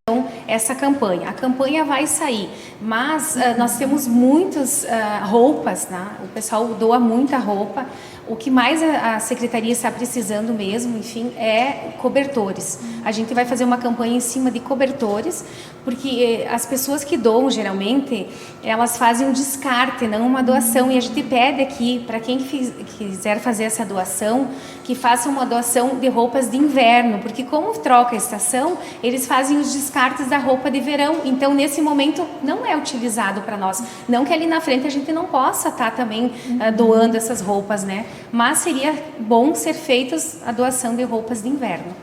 essa campanha. A campanha vai sair, mas nós temos muitas roupas, né? O pessoal doa muita roupa. O que mais a secretaria está precisando mesmo, enfim, é cobertores. A gente vai fazer uma campanha em cima de cobertores, porque as pessoas que doam, geralmente, elas fazem um descarte, não uma doação. E a gente pede aqui, para quem quiser fazer essa doação, que faça uma doação de roupas de inverno, porque como troca a estação, eles fazem os descartes da roupa de verão. Então, nesse momento, não é utilizado para nós. Não que ali na frente a gente não possa estar também doando essas roupas, né? Mas seria bom ser feitas a doação de roupas de inverno.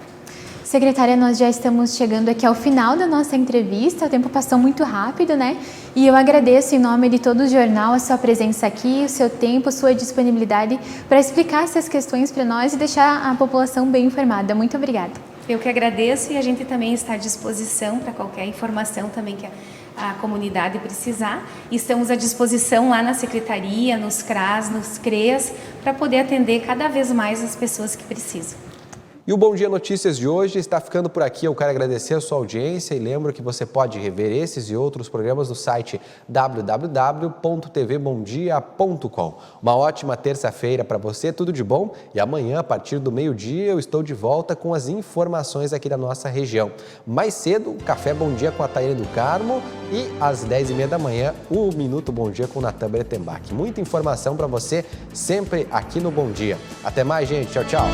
Secretária, nós já estamos chegando aqui ao final da nossa entrevista, o tempo passou muito rápido, né? E eu agradeço em nome de todo o jornal a sua presença aqui, o seu tempo, a sua disponibilidade para explicar essas questões para nós e deixar a população bem informada. Muito obrigada. Eu que agradeço e a gente também está à disposição para qualquer informação também que a comunidade precisar. Estamos à disposição lá na Secretaria, nos CRAS, nos CREAS, para poder atender cada vez mais as pessoas que precisam. E o Bom Dia Notícias de hoje está ficando por aqui. Eu quero agradecer a sua audiência e lembro que você pode rever esses e outros programas no site www.tvbomdia.com. Uma ótima terça-feira para você, tudo de bom. E amanhã, a partir do meio-dia, eu estou de volta com as informações aqui da nossa região. Mais cedo, o Café Bom Dia com a Taiane do Carmo e às 10h30 da manhã, o Minuto Bom Dia com o Natan Bretenbach. Muita informação para você sempre aqui no Bom Dia. Até mais, gente. Tchau, tchau.